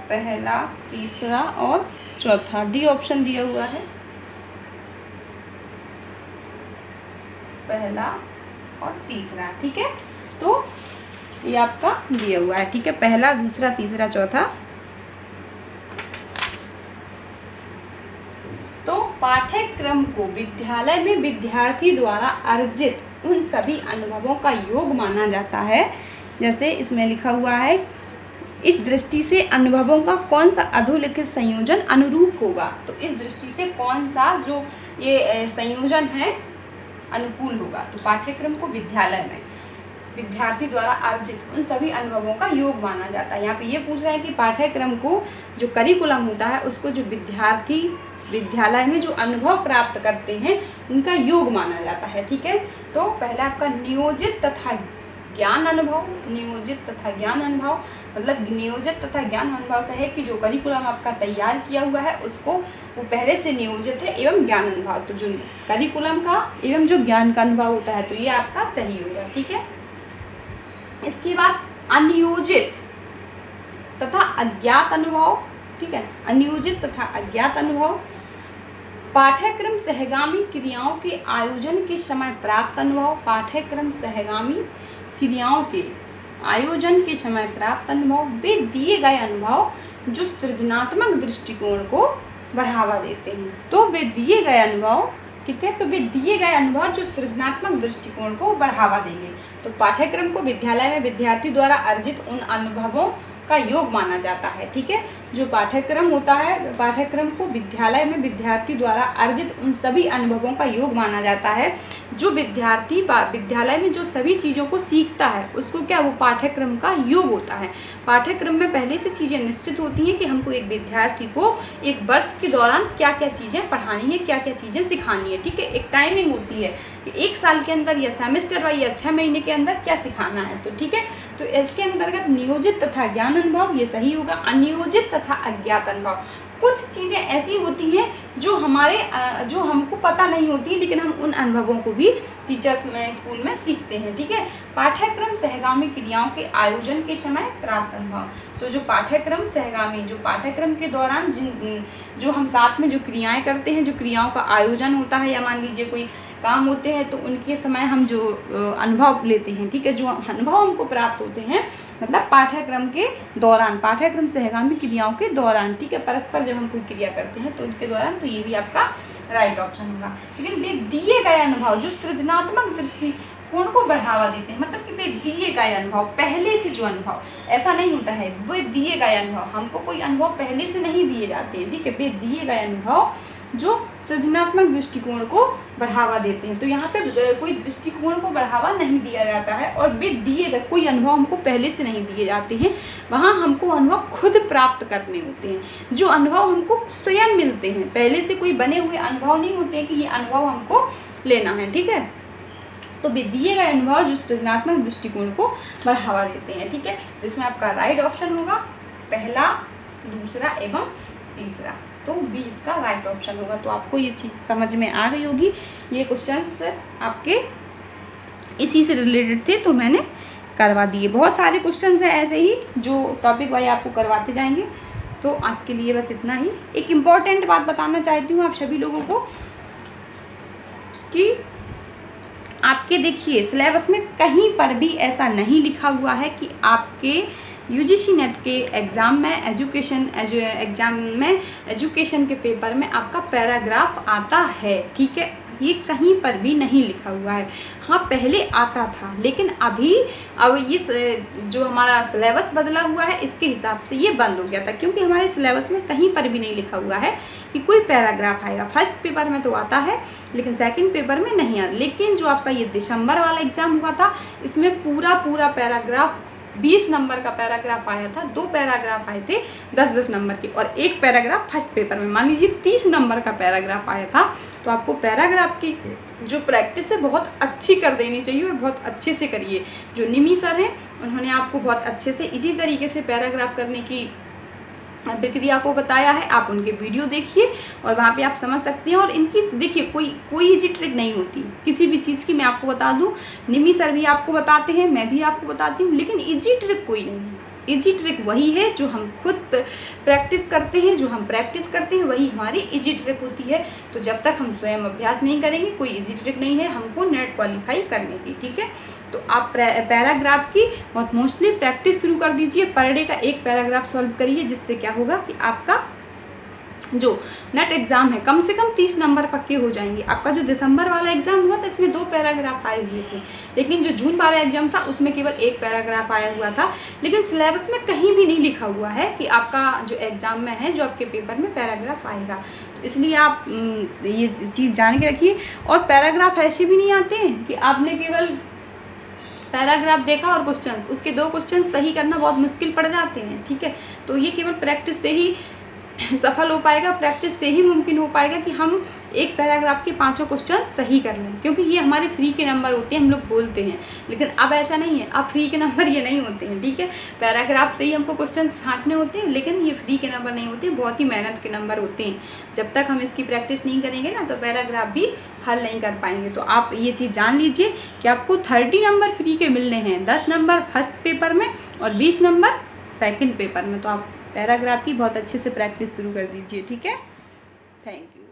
S1: पहला, तीसरा और चौथा। डी ऑप्शन दिया हुआ है पहला और तीसरा। ठीक है, तो ये आपका दिया हुआ है। ठीक है, पहला, दूसरा, तीसरा, चौथा। तो पाठ्यक्रम को विद्यालय में विद्यार्थी द्वारा अर्जित उन सभी अनुभवों का योग माना जाता है। जैसे इसमें लिखा हुआ है इस दृष्टि से अनुभवों का कौन सा अधोलिखित संयोजन अनुरूप होगा, तो इस दृष्टि से कौन सा जो ये संयोजन है अनुकूल होगा। तो पाठ्यक्रम को विद्यालय में विद्यार्थी द्वारा अर्जित उन सभी अनुभवों का योग माना जाता है। यहाँ पे ये पूछ रहा है कि पाठ्यक्रम को जो करिकुलम होता है उसको जो विद्यार्थी विद्यालय में जो अनुभव प्राप्त करते हैं उनका योग माना जाता है। ठीक है, तो पहला आपका नियोजित तथा ज्ञान अनुभव। नियोजित तथा ज्ञान अनुभव मतलब नियोजित तथा ज्ञान अनुभव से है कि जो करिकुलम आपका तैयार किया हुआ है उसको वो पहले से नियोजित है एवं ज्ञान अनुभव। तो जो करिकुलम का एवं जो ज्ञान का अनुभव होता है तो ये आपका सही होगा। ठीक है, इसके बाद अनियोजित तथा अज्ञात अनुभव। ठीक है, अनियोजित तथा अज्ञात अनुभव पाठ्यक्रम सहगामी क्रियाओं के आयोजन के समय प्राप्त अनुभव। पाठ्यक्रम सहगामी क्रियाओं के आयोजन के समय प्राप्त अनुभव वे दिए गए अनुभव जो सृजनात्मक दृष्टिकोण को बढ़ावा देते हैं। तो वे दिए गए अनुभव, ठीक है, तो वे दिए गए अनुभव जो सृजनात्मक दृष्टिकोण को बढ़ावा देंगे। तो पाठ्यक्रम को विद्यालय में विद्यार्थी द्वारा अर्जित उन अनुभवों का योग माना जाता है। ठीक है, जो पाठ्यक्रम होता है पाठ्यक्रम को विद्यालय में विद्यार्थी द्वारा अर्जित उन सभी अनुभवों का योग माना जाता है। जो विद्यार्थी विद्यालय में जो सभी चीज़ों को सीखता है उसको क्या वो पाठ्यक्रम का योग होता है। पाठ्यक्रम में पहले से चीज़ें निश्चित होती हैं कि हमको एक विद्यार्थी को एक वर्ष के दौरान क्या क्या चीज़ें पढ़ानी है, क्या क्या चीज़ें सिखानी है। ठीक है, एक टाइमिंग होती है कि एक साल के अंदर या सेमेस्टर वाइज या 6 महीने के अंदर क्या सिखाना है। तो ठीक है, तो इसके अंतर्गत नियोजित तथा ज्ञान अनुभव ये सही होगा। अनियोजित तथा अज्ञात अनुभव कुछ चीज़ें ऐसी होती हैं जो जो हमको पता नहीं होती, लेकिन हम उन अनुभवों को भी टीचर्स में स्कूल में सीखते हैं। ठीक है, पाठ्यक्रम सहगामी क्रियाओं के आयोजन के समय प्राप्त अनुभव। तो जो पाठ्यक्रम सहगामी, जो पाठ्यक्रम के दौरान जो हम साथ में जो क्रियाएं करते हैं, जो क्रियाओं का आयोजन होता है, या मान लीजिए कोई काम होते हैं, तो उनके समय हम जो अनुभव लेते हैं, ठीक है, जो अनुभव हमको प्राप्त होते हैं, मतलब पाठ्यक्रम के दौरान, पाठ्यक्रम सहगामी क्रियाओं के दौरान, ठीक है, परस्पर जब हम कोई क्रिया करते हैं तो उनके दौरान, तो ये भी आपका राइट ऑप्शन होगा। लेकिन वे दिए गए अनुभव जो सृजनात्मक दृष्टिकोण को बढ़ावा देते हैं, मतलब कि वे दिए गए अनुभव, पहले से जो अनुभव, ऐसा नहीं होता है वे दिए गए अनुभव, हमको कोई अनुभव पहले से नहीं दिए जाते हैं, ठीक है, वे दिए गए अनुभव जो सृजनात्मक दृष्टिकोण को बढ़ावा देते हैं। तो यहाँ पे कोई दृष्टिकोण को बढ़ावा नहीं दिया जाता है, और वे दिए गए कोई अनुभव हमको पहले से नहीं दिए जाते हैं, वहाँ हमको अनुभव खुद प्राप्त करने होते हैं। जो अनुभव हमको स्वयं मिलते हैं, पहले से कोई बने हुए अनुभव नहीं होते हैं कि ये अनुभव हमको लेना है। ठीक है, तो वे दिए गए अनुभव जो सृजनात्मक दृष्टिकोण को बढ़ावा देते हैं। ठीक है, इसमें आपका राइट ऑप्शन होगा पहला, दूसरा एवं तीसरा, तो बी इसका राइट ऑप्शन होगा। तो आपको ये चीज़ समझ में आ गई होगी। ये क्वेश्चंस आपके इसी से रिलेटेड थे, तो मैंने करवा दिए। बहुत सारे क्वेश्चंस हैं ऐसे ही जो टॉपिक वाइज आपको करवाते जाएंगे। तो आज के लिए बस इतना ही। एक इम्पॉर्टेंट बात बताना चाहती हूँ आप सभी लोगों को कि आपके देखिए सिलेबस में कहीं पर भी ऐसा नहीं लिखा हुआ है कि आपके यूजीसी नेट के एग्ज़ाम में एजुकेशन के पेपर में आपका पैराग्राफ आता है। ठीक है, ये कहीं पर भी नहीं लिखा हुआ है। हाँ, पहले आता था, लेकिन अब ये जो हमारा सिलेबस बदला हुआ है, इसके हिसाब से ये बंद हो गया था, क्योंकि हमारे सिलेबस में कहीं पर भी नहीं लिखा हुआ है कि कोई पैराग्राफ आएगा। फर्स्ट पेपर में तो आता है, लेकिन सेकंड पेपर में नहीं आता। लेकिन जो आपका ये दिसंबर वाला एग्ज़ाम हुआ था, इसमें पूरा पैराग्राफ 20 नंबर का पैराग्राफ आया था। 2 पैराग्राफ आए थे 10-10 नंबर के, और 1 पैराग्राफ फर्स्ट पेपर में। मान लीजिए 30 नंबर का पैराग्राफ आया था। तो आपको पैराग्राफ की जो प्रैक्टिस है बहुत अच्छी कर देनी चाहिए, और बहुत अच्छे से करिए। जो निमी सर हैं, उन्होंने आपको बहुत अच्छे से इसी तरीके से पैराग्राफ करने की प्रक्रिया को बताया है। आप उनके वीडियो देखिए और वहाँ पे आप समझ सकते हैं। और इनकी देखिए कोई इजी ट्रिक नहीं होती किसी भी चीज़ की। मैं आपको बता दूँ, निमी सर भी आपको बताते हैं, मैं भी आपको बताती हूँ, लेकिन इजी ट्रिक कोई नहीं है। इजी ट्रिक वही है जो हम खुद प्रैक्टिस करते हैं, जो हम प्रैक्टिस करते हैं वही हमारी इजी ट्रिक होती है। तो जब तक हम स्वयं अभ्यास नहीं करेंगे, कोई इजी ट्रिक नहीं है हमको नेट क्वालिफाई करने की। ठीक है, तो आप पैराग्राफ की बहुत मोस्टली प्रैक्टिस शुरू कर दीजिए। पर डे का 1 पैराग्राफ सॉल्व करिए, जिससे क्या होगा कि आपका जो नेट एग्ज़ाम है कम से कम 30 नंबर पक्के हो जाएंगे। आपका जो दिसंबर वाला एग्ज़ाम हुआ था, इसमें 2 पैराग्राफ आए हुए थे, लेकिन जो जून वाला एग्ज़ाम था उसमें केवल 1 पैराग्राफ आया हुआ था। लेकिन सिलेबस में कहीं भी नहीं लिखा हुआ है कि आपका जो एग्ज़ाम में है, जो आपके पेपर में पैराग्राफ आएगा। तो इसलिए आप ये चीज़ जान के रखिए। और पैराग्राफ ऐसे भी नहीं आते हैं कि आपने केवल पैराग्राफ देखा और क्वेश्चन, उसके 2 क्वेश्चन सही करना बहुत मुश्किल पड़ जाते हैं। ठीक है, तो ये केवल प्रैक्टिस से ही सफल हो पाएगा, प्रैक्टिस से ही मुमकिन हो पाएगा कि हम 1 पैराग्राफ के 5 क्वेश्चन सही कर लें, क्योंकि ये हमारे फ्री के नंबर होते हैं, हम लोग बोलते हैं। लेकिन अब ऐसा नहीं है, अब फ्री के नंबर ये नहीं होते हैं। ठीक है, पैराग्राफ से ही हमको क्वेश्चन छांटने होते हैं, लेकिन ये फ्री के नंबर नहीं होते, बहुत ही मेहनत के नंबर होते हैं। जब तक हम इसकी प्रैक्टिस नहीं करेंगे ना, तो पैराग्राफ भी हल नहीं कर पाएंगे। तो आप ये चीज़ जान लीजिए कि आपको 30 नंबर फ्री के मिलने हैं, 10 नंबर फर्स्ट पेपर में और 20 नंबर सेकंड पेपर में। तो आप पैराग्राफ की बहुत अच्छे से प्रैक्टिस शुरू कर दीजिए। ठीक है, थैंक यू।